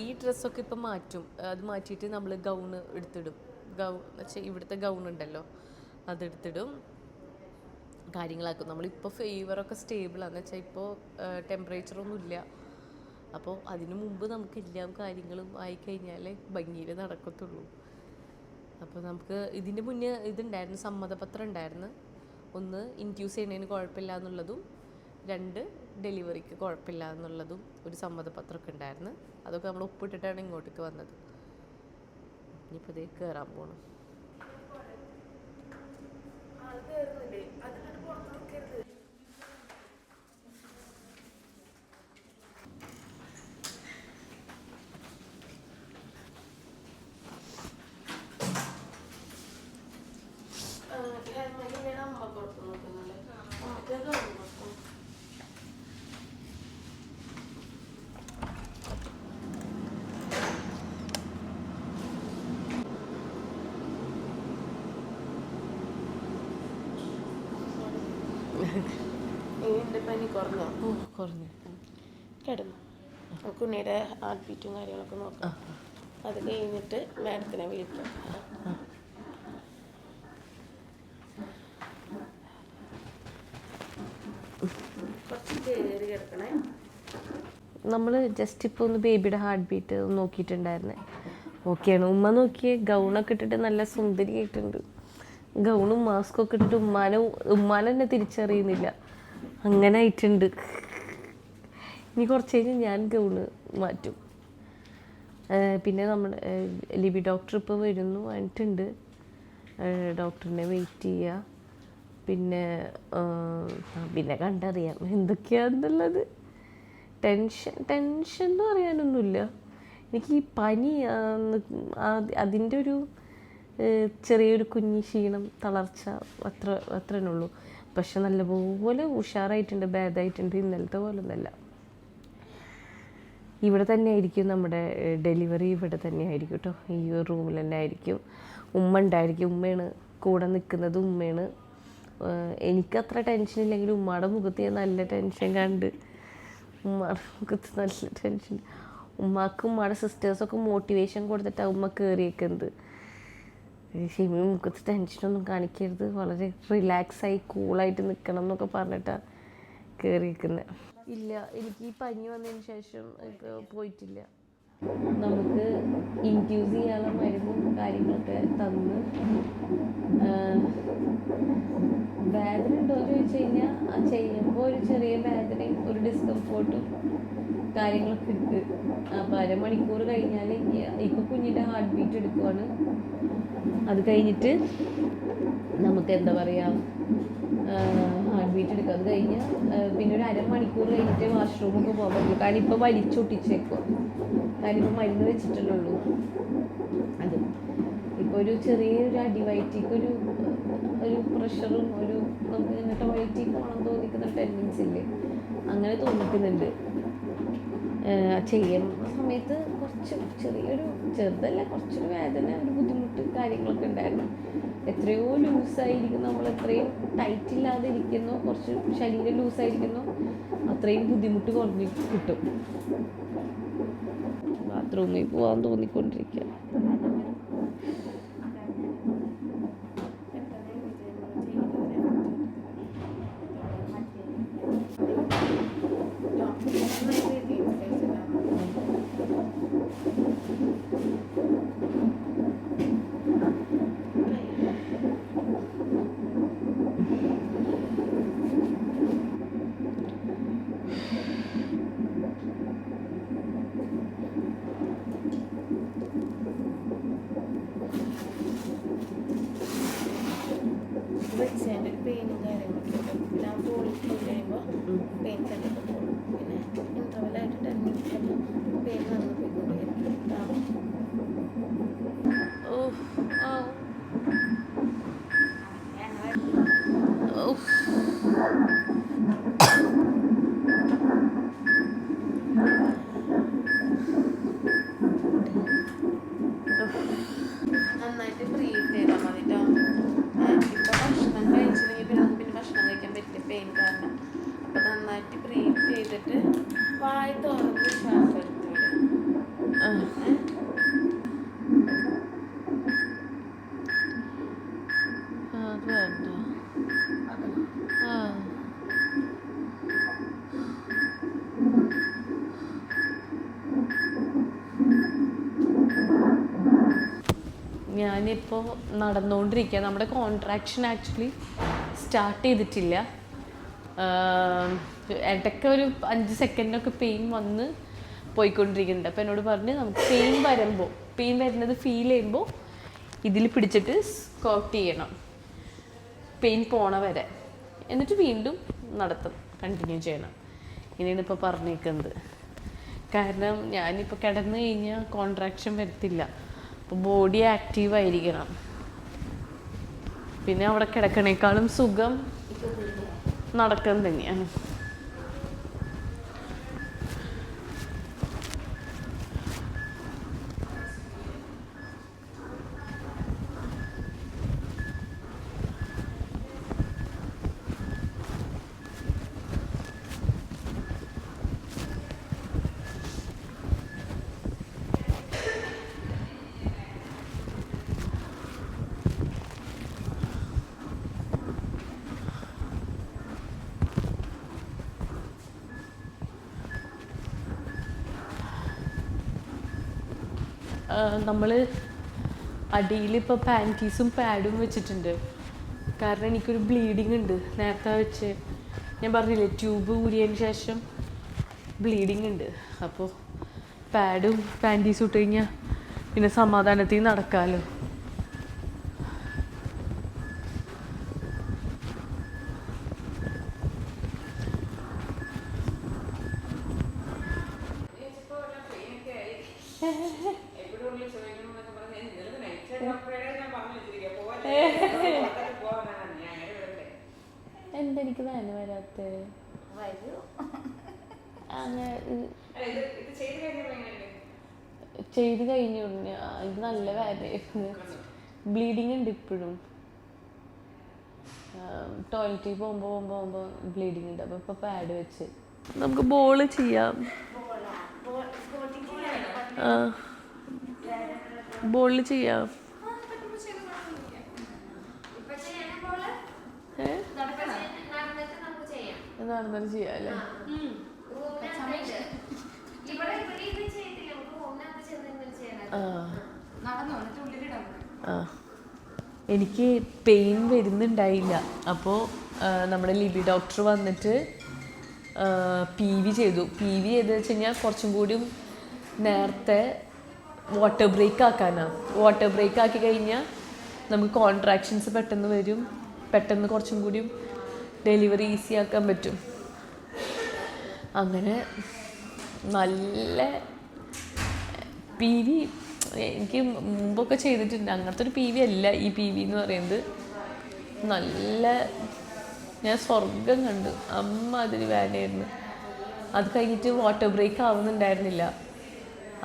ഈ ഡ്രസ്സൊക്കെ ഇപ്പം മാറ്റും. അത് മാറ്റിയിട്ട് നമ്മൾ ഗൗണ് എടുത്തിടും. വെച്ചാൽ ഇവിടുത്തെ ഗൗൺ ഉണ്ടല്ലോ, അതെടുത്തിടും, കാര്യങ്ങളാക്കും. നമ്മളിപ്പോൾ ഫീവറൊക്കെ സ്റ്റേബിളാണെന്ന് വെച്ചാൽ ഇപ്പോൾ ടെമ്പറേച്ചറൊന്നും ഇല്ല. അപ്പോൾ അതിനു മുമ്പ് നമുക്ക് എല്ലാ കാര്യങ്ങളും ആയിക്കഴിഞ്ഞാൽ ഭംഗിയിൽ നടക്കത്തുള്ളൂ. അപ്പോൾ നമുക്ക് ഇതിൻ്റെ മുന്നേ ഇതുണ്ടായിരുന്നു, സമ്മതപത്രം ഉണ്ടായിരുന്നു. 1 ഇൻഡ്യൂസ് ചെയ്യുന്നതിന് കുഴപ്പമില്ല എന്നുള്ളതും, 2 ഡെലിവറിക്ക് കുഴപ്പമില്ല എന്നുള്ളതും ഒരു സമ്മതപത്രമൊക്കെ ഉണ്ടായിരുന്നു. അതൊക്കെ നമ്മൾ ഒപ്പിട്ടിട്ടാണ് ഇങ്ങോട്ടേക്ക് വന്നത്. ഇനിയിപ്പോൾ ഇതേ കയറാൻ പോകണം. എൻ്റെ പനി കുറഞ്ഞോ? കുറഞ്ഞു കിടന്നു. കുഞ്ഞിയുടെ ഹാർട്ട് ബീറ്റും കാര്യങ്ങളൊക്കെ നോക്കാം. അത് കഴിഞ്ഞിട്ട് മാഡത്തിനെ വിളിക്കാം. കുറച്ച് കയറി കിടക്കണേ. നമ്മൾ ജസ്റ്റ് ഇപ്പോൾ ഒന്ന് ബേബിയുടെ ഹാർട്ട് ബീറ്റ് നോക്കിയിട്ടുണ്ടായിരുന്നേ. ഓക്കെയാണ്. ഉമ്മ നോക്കിയേ, ഗൗണൊക്കെ ഇട്ടിട്ട് നല്ല സുന്ദരിയായിട്ടുണ്ട്. ഗൗണും മാസ്കൊക്കെ ഇട്ടിട്ട് ഉമ്മാനെ തന്നെ തിരിച്ചറിയുന്നില്ല, അങ്ങനെ ആയിട്ടുണ്ട്. ഇനി കുറച്ച് കഴിഞ്ഞ് ഞാൻ ഗൗണ് മാറ്റും. പിന്നെ നമ്മൾ ലിബി ഡോക്ടർ ഇപ്പോൾ വരുന്നു, വന്നിട്ടുണ്ട്. ഡോക്ടറിനെ വെയിറ്റ് ചെയ്യുക. പിന്നെ കണ്ടറിയാം എന്തൊക്കെയാണെന്നുള്ളത്. ടെൻഷൻ എന്ന് പറയാനൊന്നുമില്ല. എനിക്ക് ഈ പനി അതിൻ്റെ ഒരു ചെറിയൊരു കുഞ്ഞി ക്ഷീണം, തളർച്ച, അത്രേ ഉള്ളൂ. പക്ഷെ നല്ലപോലെ ഉഷാറായിട്ടുണ്ട്, ഭേദമായിട്ടുണ്ട്. ഇന്നലത്തെ പോലെ ഒന്നല്ല. ഇവിടെ തന്നെ ആയിരിക്കും നമ്മുടെ ഡെലിവറി, ഇവിടെ തന്നെ ആയിരിക്കും കേട്ടോ. ഈ റൂമിൽ തന്നെ ആയിരിക്കും. ഉമ്മ ഉണ്ടായിരിക്കും. ഉമ്മയാണ് കൂടെ നിൽക്കുന്നത്. ഉമ്മയാണ്. എനിക്കത്ര ടെൻഷൻ ഇല്ലെങ്കിലും ഉമ്മയുടെ മുഖത്ത് ഞാൻ നല്ല ടെൻഷൻ കണ്ട്. ഉമ്മയുടെ മുഖത്ത് നല്ല ടെൻഷൻ. ഉമ്മാക്കും ഉമ്മയുടെ സിസ്റ്റേഴ്സൊക്കെ മോട്ടിവേഷൻ കൊടുത്തിട്ടാണ് ഉമ്മ കയറിയേക്കുന്നത്. ഷിമി മുഖത്ത് ടെൻഷനൊന്നും കാണിക്കരുത്, വളരെ റിലാക്സായി കൂളായിട്ട് നിൽക്കണം എന്നൊക്കെ പറഞ്ഞിട്ടാണ് കയറിയിരിക്കുന്നത്. ഇല്ല, എനിക്ക് ഈ പനി വന്നതിന് ശേഷം പോയിട്ടില്ല. നമുക്ക് ഇൻഡ്യൂസ് ചെയ്യാനുള്ള മരുന്നും കാര്യങ്ങളൊക്കെ തന്ന്. വേദന ഉണ്ടോ എന്ന് ചോദിച്ചു കഴിഞ്ഞാൽ ചെയ്യുമ്പോൾ ഒരു ചെറിയ വേദനയും ഒരു ഡിസ്കംഫോർട്ടും കാര്യങ്ങളൊക്കെ ഉണ്ട്. അപ്പോൾ 1/2 മണിക്കൂർ കഴിഞ്ഞാൽ ഇപ്പോൾ കുഞ്ഞിൻ്റെ ഹാർട്ട് ബീറ്റ് എടുക്കുവാണ്. അത് കഴിഞ്ഞിട്ട് നമുക്ക് എന്താ പറയുക, ഹാർട്ട് ബീറ്റ് എടുക്കുക. അത് കഴിഞ്ഞാൽ പിന്നെ ഒരു 1/2 മണിക്കൂർ കഴിഞ്ഞിട്ട് വാഷ്റൂമൊക്കെ പോകാൻ പറ്റുള്ളൂ. കാരണം ഇപ്പോൾ വലിച്ചൊട്ടിച്ചേക്കുക. കാരണം ഇപ്പോൾ മരുന്ന് വെച്ചിട്ടല്ലേ ഉള്ളൂ. അത് ഒരു ചെറിയൊരു അടിവയറ്റിക്ക് ഒരു പ്രഷറും നമുക്ക് ഇങ്ങനെ ടോയ്ലറ്റിൽ പോകണം തോന്നിക്കുന്ന ടെൻഡൻസി ഇല്ലേ, അങ്ങനെ തോന്നിക്കുന്നുണ്ട്. ചെയ്യുന്ന സമയത്ത് ചെറുതല്ല, കുറച്ചൊരു വേദന, ഒരു ബുദ്ധിമുട്ട് കാര്യങ്ങളൊക്കെ ഉണ്ടായിരുന്നു. എത്രയോ ലൂസായിരിക്കുന്നു, നമ്മൾ എത്രയും ടൈറ്റ് ഇല്ലാതെ ഇരിക്കുന്നു, കുറച്ച് ശരീരം ലൂസായിരിക്കുന്നു, അത്രയും ബുദ്ധിമുട്ട് കുറഞ്ഞ് കിട്ടും. ബാത്റൂമിൽ പോകാൻ തോന്നിക്കൊണ്ടിരിക്കുക. വെച്ചതിൻ്റെ പെയിനും കാര്യങ്ങളൊക്കെ ഉണ്ട്. പിന്നെ ആ പോയി കഴിയുമ്പോൾ പെയിൻ സെൻ്ററിൽ പോകും. പിന്നെ ഇൻ്റർവെല്ലായിട്ട് 10 മിനിറ്റ്സൊക്കെ പെയിൻ വന്ന് പോയിക്കൊണ്ടിരിക്കും. നന്നായിട്ട് ബ്രീത്ത് ചെയ്താൽ മതി കേട്ടോ. ഇപ്പോൾ ഭക്ഷണം കഴിച്ചില്ലെങ്കിൽ പിന്നെ ഭക്ഷണം കഴിക്കാൻ പറ്റില്ല പെയിൻ കാരണം. അപ്പോൾ നന്നായിട്ട് ബ്രീത്ത് ചെയ്തിട്ട് വായി തുറന്ന് ശ്വാസം എടുത്ത് വിടും. അത് വേണ്ട. ഞാനിപ്പോൾ നടന്നുകൊണ്ടിരിക്കുക. നമ്മുടെ കോൺട്രാക്ഷൻ ആക്ച്വലി സ്റ്റാർട്ട് ചെയ്തിട്ടില്ല. ഇടയ്ക്ക് ഒരു 5 സെക്കൻഡൊക്കെ പെയിൻ വന്ന് പോയിക്കൊണ്ടിരിക്കുന്നുണ്ട്. അപ്പോൾ എന്നോട് പറഞ്ഞ് നമുക്ക് പെയിൻ വരുന്നത് ഫീൽ ചെയ്യുമ്പോൾ ഇതിൽ പിടിച്ചിട്ട് സ്ക്വാട്ട് ചെയ്യണം, പെയിൻ പോണ വരെ, എന്നിട്ട് വീണ്ടും കണ്ടിന്യൂ ചെയ്യണം. ഇനിയാണ് ഇപ്പോൾ പറഞ്ഞേക്കുന്നത്. കാരണം ഞാനിപ്പോൾ കിടന്നു കഴിഞ്ഞാൽ കോൺട്രാക്ഷൻ വരത്തില്ല. അപ്പോൾ ബോഡി ആക്റ്റീവ് ആയിരിക്കണം. പിന്നെ അവിടെ കിടക്കണേക്കാളും സുഖം നടക്കാൻ തന്നെയാണ്. നമ്മൾ അടിയിൽ ഇപ്പോൾ പാൻറ്റീസും പാഡും വെച്ചിട്ടുണ്ട്. കാരണം എനിക്കൊരു ബ്ലീഡിങ് ഉണ്ട്. നേരത്തെ വെച്ച് ഞാൻ പറഞ്ഞില്ലേ, ട്യൂബ് ഊരിയതിന് ശേഷം ബ്ലീഡിങ് ഉണ്ട്. അപ്പോൾ പാഡും പാൻറ്റീസും ഇട്ട് കഴിഞ്ഞാൽ പിന്നെ സമാധാനത്തിൽ നടക്കാമല്ലോ. എന്തെനിക്ക് വേദന വരാത്ത ചെയ്ത് കഴിഞ്ഞു. ഇത് നല്ല വേദന, ബ്ലീഡിങ് ഉണ്ട് ഇപ്പോഴും. ടോയ്ലറ്റിൽ പോകുമ്പോൾ ബ്ലീഡിങ് ഉണ്ട്. അപ്പോൾ ഇപ്പോൾ പാഡ് വെച്ച് നമുക്ക് ബോൾ ചെയ്യാം. ബോളിൽ ചെയ്യാം. നടന്നിട്ട് ചെയ്യാം അല്ലേ? എനിക്ക് പെയിൻ വരുന്നുണ്ടായില്ല. അപ്പോൾ നമ്മുടെ ലിബി ഡോക്ടർ വന്നിട്ട് PV ചെയ്തു. PV ചെയ്തെന്ന് വെച്ച് കഴിഞ്ഞാൽ കുറച്ചും കൂടിയും നേരത്തെ വാട്ടർ ബ്രേക്ക് ആക്കാനാണ്. വാട്ടർ ബ്രേക്ക് ആക്കി കഴിഞ്ഞാൽ നമുക്ക് കോൺട്രാക്ഷൻസ് പെട്ടെന്ന് വരും, പെട്ടെന്ന് കുറച്ചും കൂടിയും ഡെലിവറി ഈസി ആക്കാൻ പറ്റും. അങ്ങനെ നല്ല PV എനിക്ക് മുമ്പൊക്കെ ചെയ്തിട്ടുണ്ട്, അങ്ങനത്തെ ഒരു PV അല്ല ഈ PV എന്ന് പറയുന്നത്. നല്ല ഞാൻ സ്വർഗം കണ്ടു, അമ്മ അതിന് വേനയായിരുന്നു. അത് കഴിഞ്ഞിട്ട് വാട്ടർ ബ്രേക്ക് ആവുന്നുണ്ടായിരുന്നില്ല.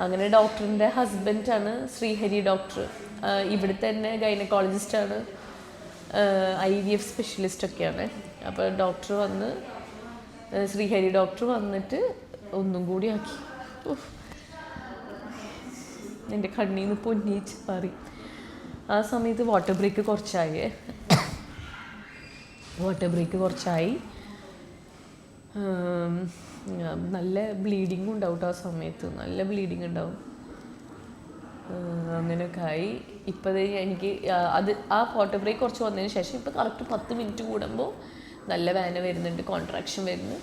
അങ്ങനെ ഡോക്ടറിൻ്റെ ഹസ്ബൻഡാണ് ശ്രീഹരി ഡോക്ടർ, ഇവിടെ തന്നെ ഗൈനക്കോളജിസ്റ്റാണ്, IVF സ്പെഷ്യലിസ്റ്റൊക്കെയാണ്. അപ്പോൾ ഡോക്ടർ വന്ന്, ശ്രീഹരി ഡോക്ടർ വന്നിട്ട് ഒന്നും കൂടി ആക്കി. എൻ്റെ കണ്ണിൽ നിന്ന് പൊന്നിച്ച് മാറി. ആ സമയത്ത് വാട്ടർ ബ്രേക്ക് കുറച്ചായി. നല്ല ബ്ലീഡിങ് ഉണ്ടാവും ആ സമയത്ത്, നല്ല ബ്ലീഡിങ് ഉണ്ടാവും. അങ്ങനെയൊക്കെ ആയി. ഇപ്പം എനിക്ക് ആ വാട്ടർ ബ്രേക്ക് കുറച്ച് വന്നതിന് ശേഷം ഇപ്പോൾ കറക്റ്റ് 10 മിനിറ്റ് കൂടുമ്പോൾ നല്ല വേന വരുന്നുണ്ട്, കോൺട്രാക്ഷൻ വരുന്നു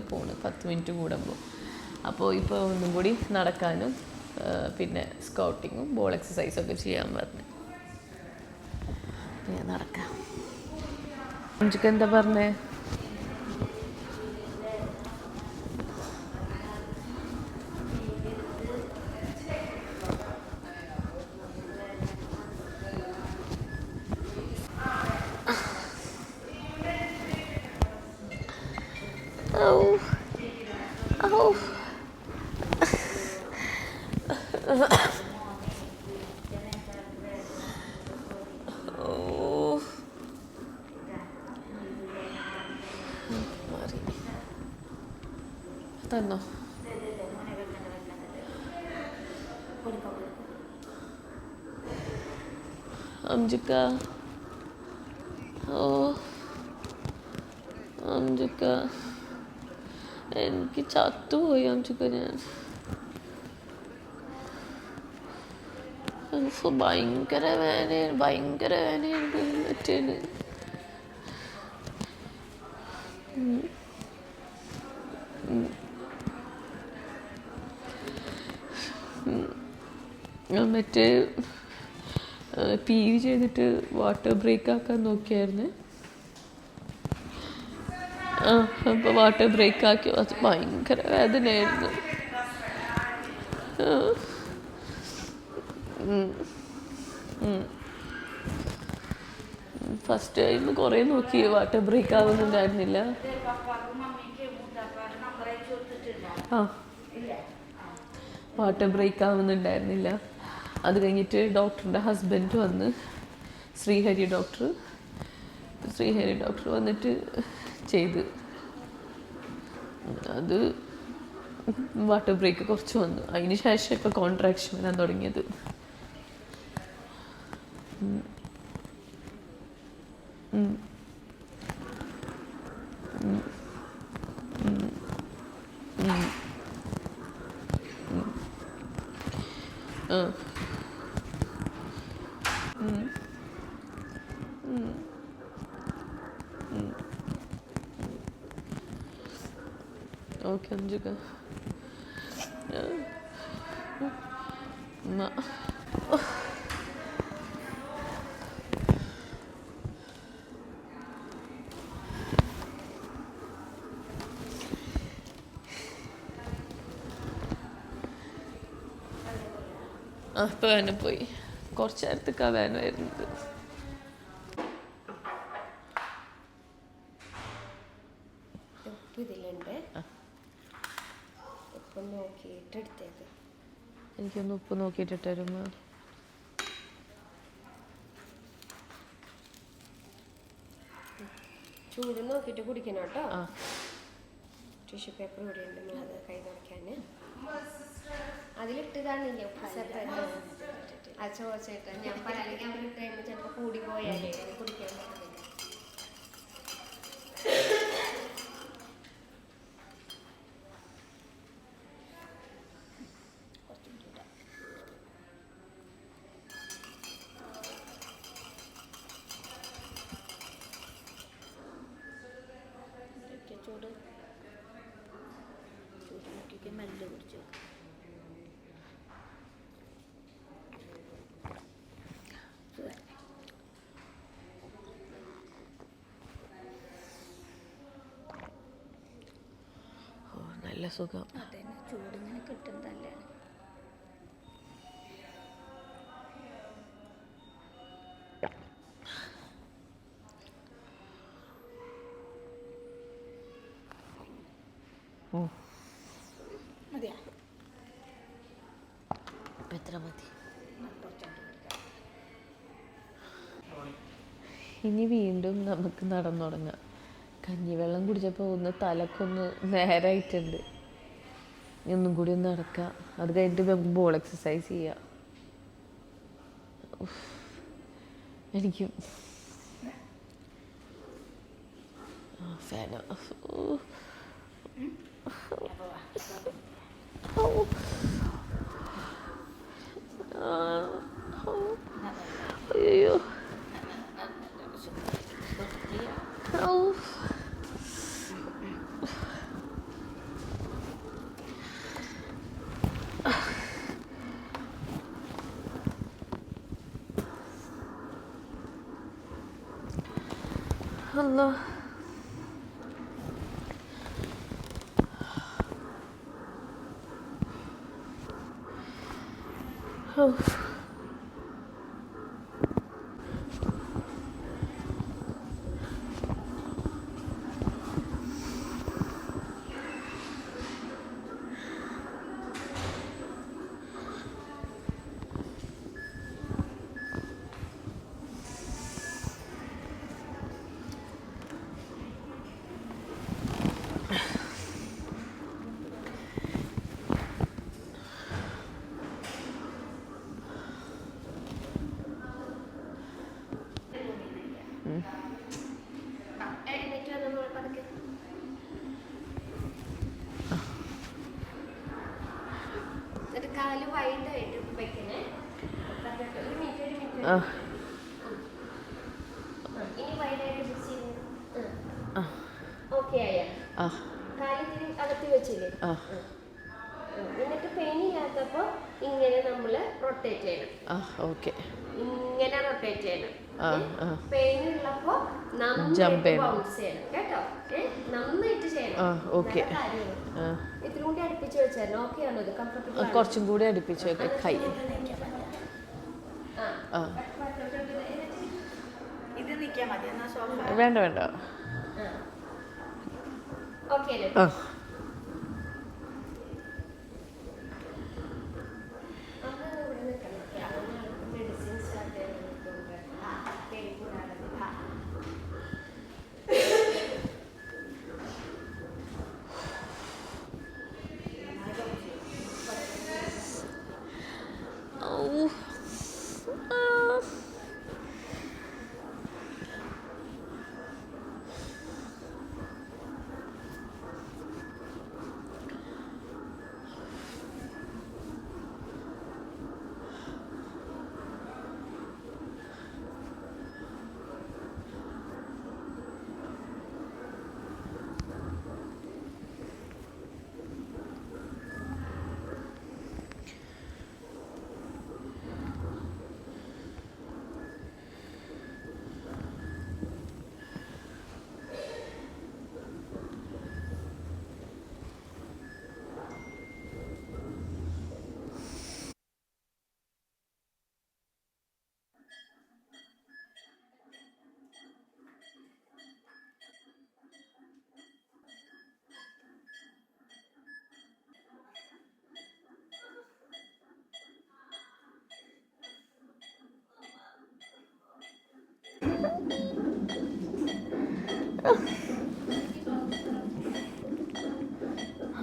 പോകുന്നു, 10 മിനിറ്റ് കൂടുമ്പോൾ. അപ്പോൾ ഇപ്പോൾ ഒന്നും കൂടി നടക്കാനും പിന്നെ സ്കൗട്ടിങ്ങും ബോൾ എക്സസൈസൊക്കെ ചെയ്യാൻ പറഞ്ഞു. ഞാൻ നടക്കാം. അഞ്ചുക്ക് എന്താ പറഞ്ഞേ? തന്നോ? അംജുക്ക, അംജുക്ക, എനിക്ക് ചത്തുപോയി അംജുക്ക. ഞാൻ ഭയങ്കര വേനയുണ്ട് മറ്റേന്. മറ്റേ PV ചെയ്തിട്ട് വാട്ടർ ബ്രേക്ക് ആക്കാൻ നോക്കിയായിരുന്നു. അപ്പോൾ വാട്ടർ ബ്രേക്ക് ആക്കി, അത് ഭയങ്കര വേദനയായിരുന്നു. ഫസ്റ്റ് ടൈം കുറേ നോക്കി, വാട്ടർ ബ്രേക്ക് ആവുന്നുണ്ടായിരുന്നില്ല. വാട്ടർ ബ്രേക്ക് ആവുന്നുണ്ടായിരുന്നില്ല. അത് കഴിഞ്ഞിട്ട് ഡോക്ടറിൻ്റെ ഹസ്ബൻഡ് വന്ന്, ശ്രീഹരി ഡോക്ടർ വന്നിട്ട് ചെയ്ത്. അത് വാട്ടർ ബ്രേക്ക് കുറച്ച് വന്നു. അതിന് ശേഷം ഇപ്പോൾ കോൺട്രാക്ഷൻ വരാൻ തുടങ്ങിയത്. ഓക്കെ അഞ്ചുക. ഇപ്പം വേന പോയി. കുറച്ച് നേരത്തേക്കാ വേന വരുന്നത്. എനിക്കൊന്ന് ഉപ്പ് നോക്കിയിട്ടിട്ടായിരുന്നു. ചൂട് നോക്കിയിട്ട് കുടിക്കണം കേട്ടോ. ടിഷ്യൂ പേപ്പർ കൂടി ഉണ്ട്, അത് കൈ തുടയ്ക്കാൻ. അതിലിട്ടതാണില്ല അത് ചോദിച്ചേക്കാം. ഞാൻ അല്ലെങ്കിൽ അവരിട്ട് കഴിയുമ്പോൾ ചിലപ്പോൾ കൂടി പോയാലേ കുടിക്കാൻ പറ്റില്ല. ചൂട് നോക്കിയിട്ട് മെല്ലെ കുടിച്ചു. നല്ല സുഖം. അതന്നെ, ചൂടിങ്ങനെ കിട്ടുന്നതല്ലേ. മതിയാ? ഇപ്പം എത്ര മതി? ഇനി വീണ്ടും നമുക്ക് നടന്നു തുടങ്ങാം. കഞ്ഞിവെള്ളം കുടിച്ചപ്പോൾ ഒന്ന് തലക്കൊന്ന് നേരായിട്ടുണ്ട്. ഇനി ഒന്നും കൂടി ഒന്ന് നടക്കാം. അത് കഴിഞ്ഞിട്ട് നമുക്ക് ബോൾ എക്സസൈസ് ചെയ്യാം. എനിക്ക് ഫാന അയ്യോ അല്ലോ. എഴുന്നേറ്റ് വന്നപ്പോൾ പതുക്കെ എന്നിട്ട് കാല് വൈകിട്ടായിട്ട് വയ്ക്കണേ. ഒരു മിനിറ്റ് ഇനി വൈകിട്ടായിട്ട് പിടിച്ചിരുന്നു. ഓക്കെ ആയ കാലിത്തിരി അകത്തി വെച്ചില്ലേ? എന്നിട്ട് പെയിൻ ഇല്ലാത്തപ്പോൾ ഇങ്ങനെ നമ്മൾ റൊട്ടേറ്റ് ചെയ്യണം. ഓക്കെ. ഇങ്ങനെ റൊട്ടേറ്റ് ചെയ്യണം. പെയിൻ ഉള്ളപ്പോ നന്നായിട്ട് ബൗൺസ് ചെയ്യണം കേട്ടോ. നന്നായിട്ട് ചെയ്യണം. ഓക്കെ. ഇത്തിരി കൂടി അടുപ്പിച്ച് വെച്ചായിരുന്നു. ഓക്കെ ആണോ? ഇത് കംഫർട്ടബിൾ? കുറച്ചും കൂടി അടുപ്പിച്ച് വെക്കാം കൈ. ഇത് നിൽക്കാൻ മതി. എന്നാ സോഫ വേണ്ട വേണ്ട. ഓക്കെ അല്ലേ?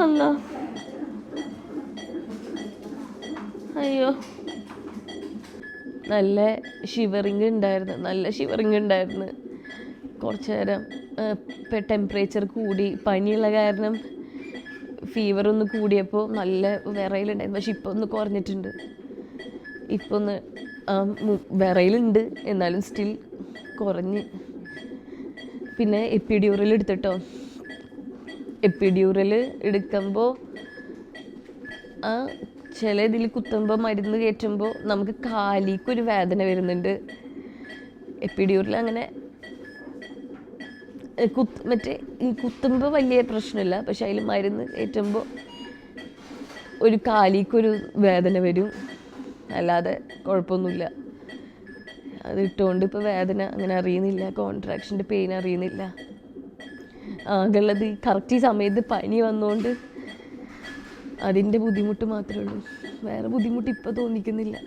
അല്ലോ. അയ്യോ നല്ല ഷിവറിങ് ഉണ്ടായിരുന്നു. കുറച്ച് നേരം ടെമ്പറേച്ചർ കൂടി, പനിയുള്ള കാരണം ഫീവർ ഒന്ന് കൂടിയപ്പോൾ നല്ല വിറയലുണ്ടായിരുന്നു. പക്ഷെ ഇപ്പോൾ ഒന്ന് കുറഞ്ഞിട്ടുണ്ട്. ഇപ്പോൾ ഒന്ന് വിറയലുണ്ട്, എന്നാലും സ്റ്റിൽ കുറഞ്ഞ്. പിന്നെ എപ്പിഡ്യൂറൽ എടുത്തിട്ടോ. എപ്പിഡ്യൂറൽ എടുക്കുമ്പോൾ ചില ഇതിൽ കുത്തുമ്പോൾ, മരുന്ന് കയറ്റുമ്പോൾ നമുക്ക് കാലിക്കൊരു വേദന വരുന്നുണ്ട്. എപ്പിഡ്യൂറൽ അങ്ങനെ മറ്റേ ഈ കുത്തുമ്പോൾ വലിയ പ്രശ്നമില്ല, പക്ഷെ അതിൽ മരുന്ന് കയറ്റുമ്പോൾ ഒരു കാലിക്കൊരു വേദന വരും, അല്ലാതെ കുഴപ്പമൊന്നുമില്ല. അത് ഇട്ടുകൊണ്ട് ഇപ്പോൾ വേദന അങ്ങനെ അറിയുന്നില്ല, കോൺട്രാക്ഷൻ്റെ പെയിൻ അറിയുന്നില്ല. ആകെയുള്ളത് കറക്റ്റ് സമയത്ത് പനി വന്നുകൊണ്ട് അതിൻ്റെ ബുദ്ധിമുട്ട് മാത്രമേ ഉള്ളൂ. വേറെ ബുദ്ധിമുട്ട് ഇപ്പോൾ തോന്നിക്കുന്നില്ല.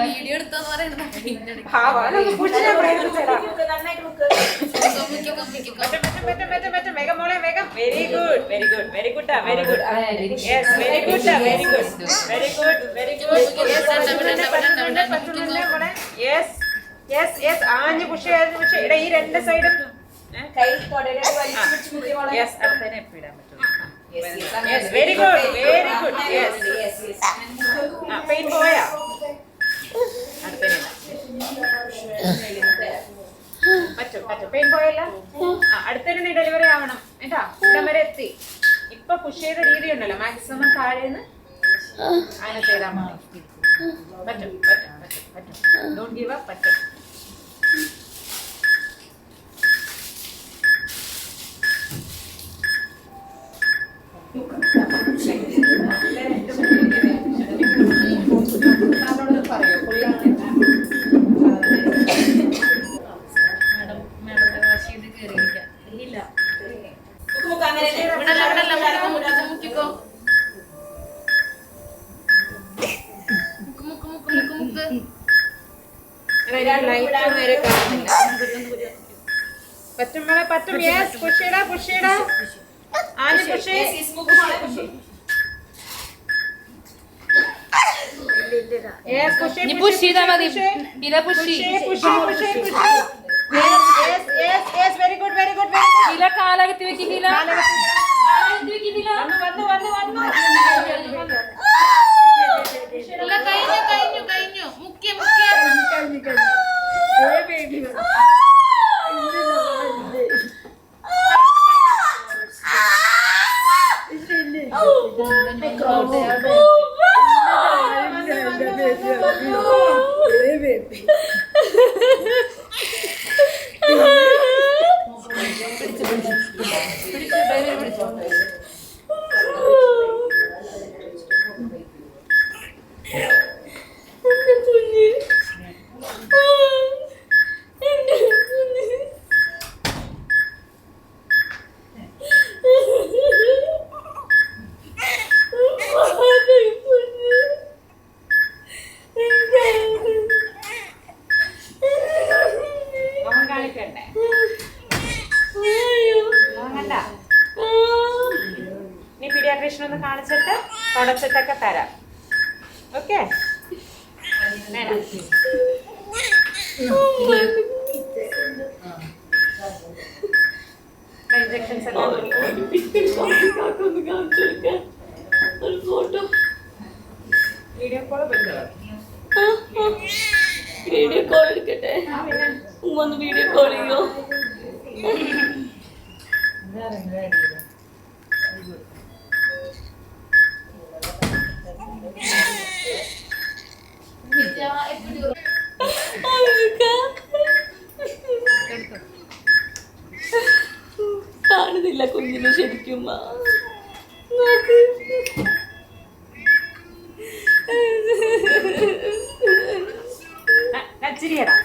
വീഡിയോ എടുത്തോന്ന് പറയുന്നത് very good very good very good very good yes very good very good very good very good yes yes yes ആഞ്ഞു പുഷ് ഇട ഈ രണ്ട് സൈഡും യെസ് അടുത്തന്നെ എപ്പോൾ ഇടാൻ പറ്റും. Yes very good very good yes pain പോയാ അടുത്തന്നെ പറ്റും പറ്റും പെയിൻ പോയല്ല അടുത്തന്നെ നീ ഡെലിവറി ആവണം കേട്ടാ. ഇവിടം വരെ എത്തി. ഇപ്പൊ പുഷ് ചെയ്ത രീതി ഉണ്ടല്ലോ മാക്സിമം താഴേന്ന് അങ്ങനെ ചെയ്താൽ മതി. പറ്റും പറ്റും പറ്റും പറ്റും ഡോണ്ട് ഗിവ് അപ്പ് പറ്റും. പറ്റും മോളെ പറ്റും. യെസ് പുഷ് ചെയ്യടാ പുഷ് ചെയ്യടാ ആഞ്ഞു പുഷ് യെസ് പുഷ് പുഷ് ചെയ്താൽ മതി. ഇല push push push push yes yes yes very good very good very good. ഇല കാലകത്തി വെക്കുന്നില്ല. വന്നു വന്നു വന്നു വന്നു ഇല്ല കഴിഞ്ഞു കഴിഞ്ഞു കഴിഞ്ഞു മുഖ്യ മുഖ്യ നീ പീഡിയാട്രീഷ്യൻ ഒന്ന് കാണിച്ചിട്ട് തുടച്ചിട്ടൊക്കെ തരാം. ഓക്കെ ഇഞ്ചക്ഷൻസ് എല്ലാം വീഡിയോ കോൾ വീഡിയോ കോൾ എടുക്കട്ടെ. ഒന്ന് വീഡിയോ കോൾ ചെയ്യോ? കാണുന്നില്ല കുഞ്ഞിനെ ശരിക്കും. ചിരിയടാ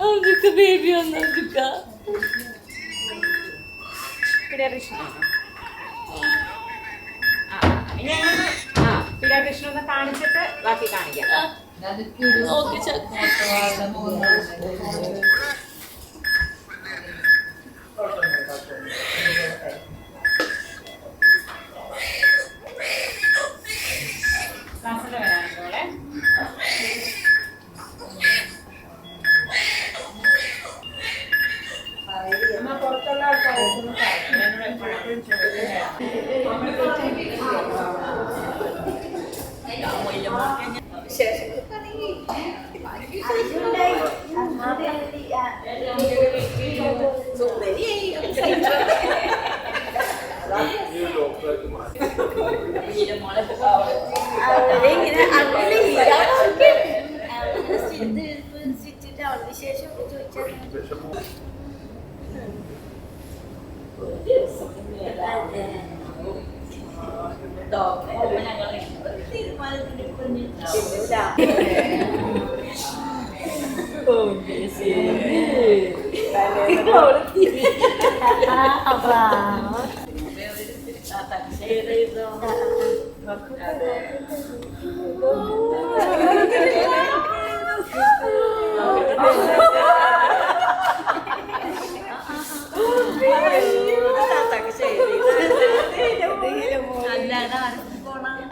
അതൊക്കെ ബേബി വന്നോക്ക പീഡിയാട്രീഷ്യൻ ഒന്ന് കാണിച്ചിട്ട് ബാക്കി കാണിക്കാം. ഓക്കെ ക്ലാസ്സിൽ വരാനുള്ളേ പുറത്തുള്ള ആൾക്കാരൊന്നും എപ്പോഴും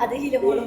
അത് ഹിലമോളും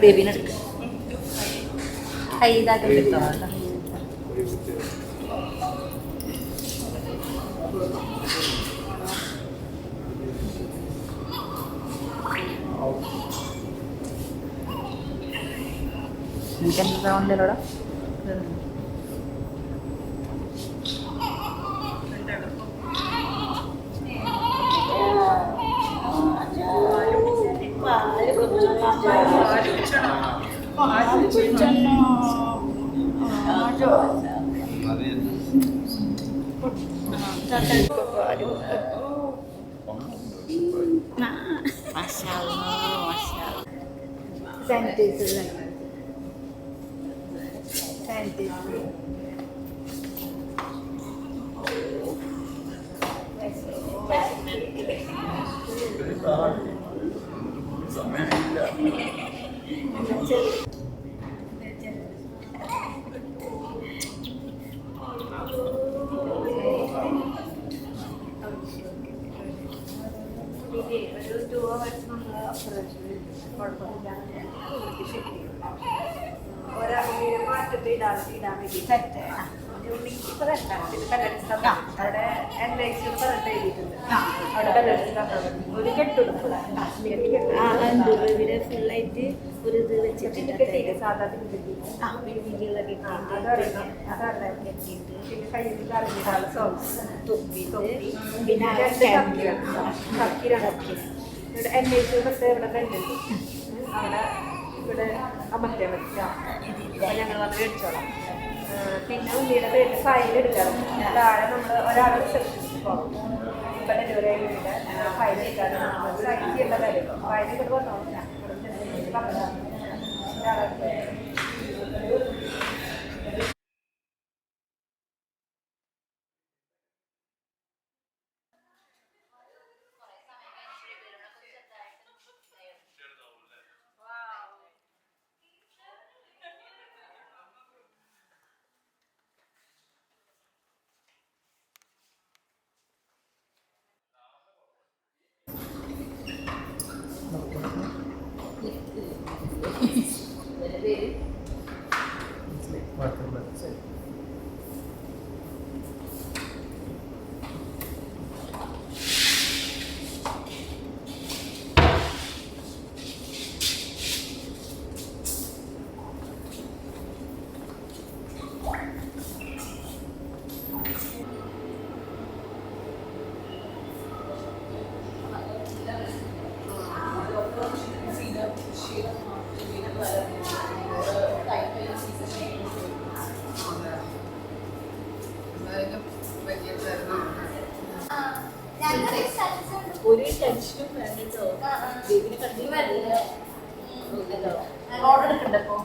ബേബിനെ എടുക്കും കൈ ഇതാക്കി എടുത്തോളാം. എനിക്കെന്താ ഉണ്ടല്ലോടാ സാനിറ്റൈസർ ഒരു 2 hours നമ്മൾ ഓപ്പറേഷൻ കുഴപ്പമില്ല ഒരാളുടെ മാറ്റത്തെ ഇടാൻ വേണ്ടി സെറ്റ് അവിടെ ഒരു കെട്ടുള്ള ഫുള്ളായിട്ട് ഒരു ഇത് വെച്ചിട്ട് സാധാ പിന്നെ അവിടെ ഇവിടെ അമർത്തിയാൽ പറ്റില്ല. അപ്പം ഞങ്ങൾ വന്ന് മേടിച്ചോളാം. പിന്നെ ഉണ്ണിയുടെ പേരിൽ ഫയൽ എടുക്കണം. താഴെ നമ്മൾ ഒരാൾ റിസപ്ഷനിസ്റ്റ് പോകും. ഇപ്പം ഡെലിവറി ആയിട്ട് ഫയൽ എടുക്കാനും സൈൻ ചെയ്യേണ്ട കാര്യം ഫയൽ ഇങ്ങോട്ട് വന്നോളാം. ഒരു ടെൻഷനും വേണ്ടോ ദൈവനെ കണ്ടില്ല ഓർഡർ എടുക്കണ്ടപ്പോ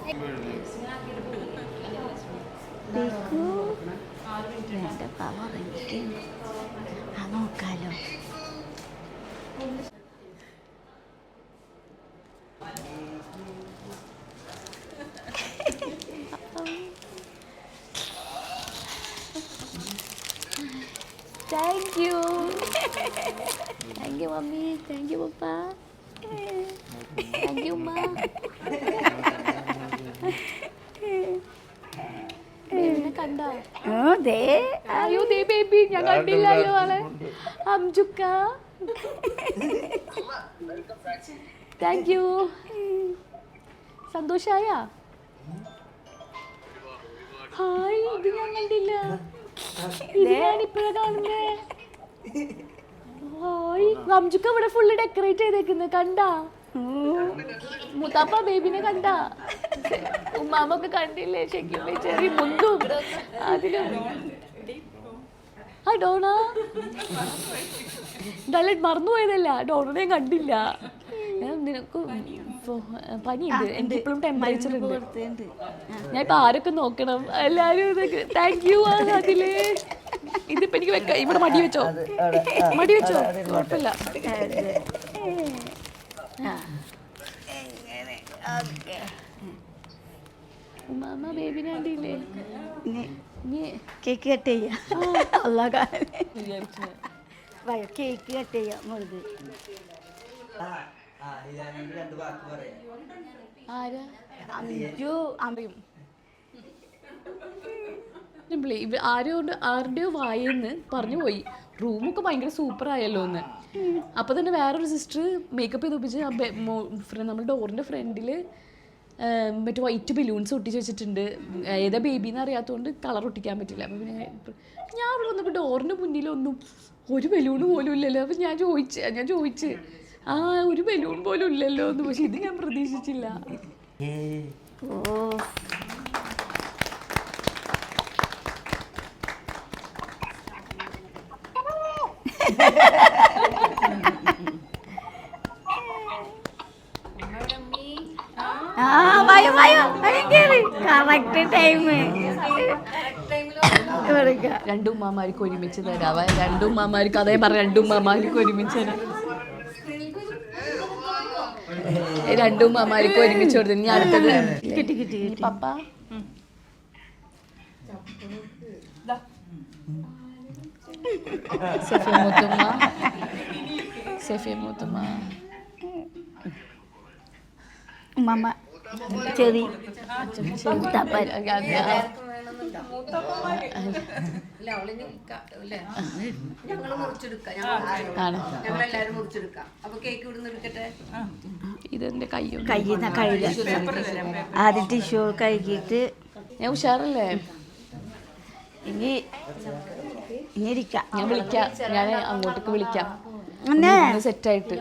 നോക്കാലോ. Thank you. Thank you, mommy. Thank you, papa. Thank you, ma. ബേബിനെ കണ്ടോ? അയ്യോ ദേ ബേബി ഞാൻ കണ്ടില്ലല്ലോ ആളെ. അംജുക്ക. Thank you. സന്തോഷായ? ഹായ് ഇത് ഞാൻ കണ്ടില്ല. ഇത് ഞാനിപ്പോഴാ കാണുന്നേ. ഹായ് അംജുക്ക ഇവിടെ ഫുള്ള് ഡെക്കറേറ്റ് ചെയ്തേക്കുന്നത് കണ്ടാ? മുത്താപ്പ ബേബിനെ കണ്ടാ? ഉമ്മാമൊക്കെ കണ്ടില്ലേ? ഷെക്കിയും ചെറിയ മുന്തും അതിലും ആ ഡോണ എന്തായാലും മറന്നുപോയതല്ല. ഡോണനെ കണ്ടില്ല. നിനക്ക് പനിയുണ്ട്. എനിക്ക് ഇപ്പോഴും ടെമ്പറേച്ചർ ഉണ്ട്. ഞാൻ ഇപ്പൊ ആരൊക്കെ നോക്കണം എല്ലാരും ഇതൊക്കെ. Thank you. അതില് ഇതിപ്പോ എനിക്ക് വെക്കാം. ഇവിടെ മടി വെച്ചോ കുഴപ്പമില്ല. ഉമ്മാമ ബേബിനെ കണ്ടില്ലേ? കേക്ക് കട്ട് ചെയ്യാം. കേക്ക് കട്ട് ചെയ്യാം. ആരാ? അഞ്ചു അമ്മയും ആരുടെയോ വായെന്ന് പറഞ്ഞു പോയി. റൂമൊക്കെ ഭയങ്കര സൂപ്പർ ആയല്ലോ എന്ന്. അപ്പോൾ തന്നെ വേറൊരു സിസ്റ്റർ മേക്കപ്പ് ചെയ്ത് ഒപ്പിച്ച് നമ്മുടെ ഡോറിൻ്റെ ഫ്രണ്ടിൽ മറ്റേ വൈറ്റ് ബലൂൺസ് ഒട്ടിച്ച് വെച്ചിട്ടുണ്ട്. ഏതാ ബേബിന്ന് അറിയാത്തതുകൊണ്ട് കളർ ഒട്ടിക്കാൻ പറ്റില്ല. അപ്പം പിന്നെ ഞാൻ അവിടെ വന്നപ്പോൾ ഡോറിൻ്റെ മുന്നിലൊന്നും ഒരു ബലൂൺ പോലും ഇല്ലല്ലോ. അപ്പം ഞാൻ ചോദിച്ച് ആ ഒരു ബലൂൺ പോലും ഇല്ലല്ലോ എന്ന്. പക്ഷെ ഇത് ഞാൻ പ്രതീക്ഷിച്ചില്ല. കറക്റ്റ് ടൈം രണ്ടു ഉമ്മമാർക്ക് ഒരുമിച്ച് തരാവ. രണ്ടു ഉമ്മമാർക്ക് അതേ പറ, രണ്ടു ഉമ്മമാർക്ക് ഒരുമിച്ച് തരാം. രണ്ടു ഉമ്മമാർക്ക് ഒരുമിച്ച് കൊടുത്തു. ഇനി അടുത്തത് കിട്ടി പപ്പ. സെഫിയ മൂത്തുമ്മ, സെഫിയ മൂത്തുമ്മ, ഉമ്മ ചെറി ഇതെന്റെ കയ്യും കയ്യിൽ കഴുക. ആദ്യം ടിഷ്യൂ കഴുകിയിട്ട് ഞാൻ ഉഷാറല്ലേ? ഇനി ഇരിക്കാം. ഞാൻ വിളിക്കാം, ഞാൻ അങ്ങോട്ടേക്ക് വിളിക്കാം സെറ്റായിട്ട്.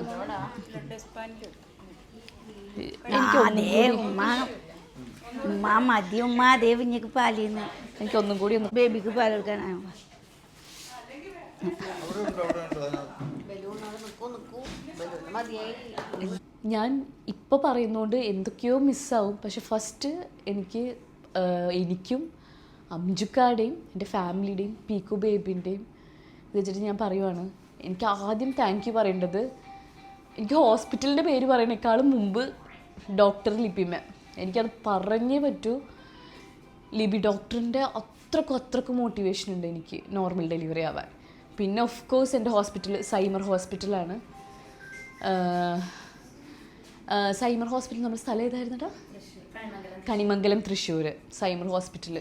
ഉമ്മ മതി, ഉമ്മ അതേ കുഞ്ഞിക്ക് പാലിന്ന് എനിക്ക് ഒന്നും കൂടി ഒന്ന് ബേബിക്ക് പാൽ കൊടുക്കാനാണ്. ഞാൻ ഇപ്പോൾ പറയുന്നതുകൊണ്ട് എന്തൊക്കെയോ മിസ്സാവും. പക്ഷെ ഫസ്റ്റ് എനിക്കും അംജുക്കാടെയും എൻ്റെ ഫാമിലിയുടെയും പീക്കു ബേബിൻ്റെയും ഇത് വെച്ചിട്ട് ഞാൻ പറയുവാണ്. എനിക്ക് ആദ്യം താങ്ക് യു പറയേണ്ടത്, എനിക്ക് ഹോസ്പിറ്റലിൻ്റെ പേര് പറയുന്നതിനേക്കാളും മുമ്പ് ഡോക്ടർ ലിപിമ. എനിക്കത് പറഞ്ഞേ പറ്റൂ. ലിബി ഡോക്ടറിൻ്റെ അത്രക്കും മോട്ടിവേഷൻ ഉണ്ട് എനിക്ക് നോർമൽ ഡെലിവറി ആവാൻ. പിന്നെ ഓഫ് കോഴ്സ് എൻ്റെ ഹോസ്പിറ്റൽ സൈമർ ഹോസ്പിറ്റലാണ്. സൈമർ ഹോസ്പിറ്റൽ നമ്മുടെ സ്ഥലം ഏതായിരുന്നടാ? കണിമംഗലം, തൃശ്ശൂർ. സൈമർ ഹോസ്പിറ്റൽ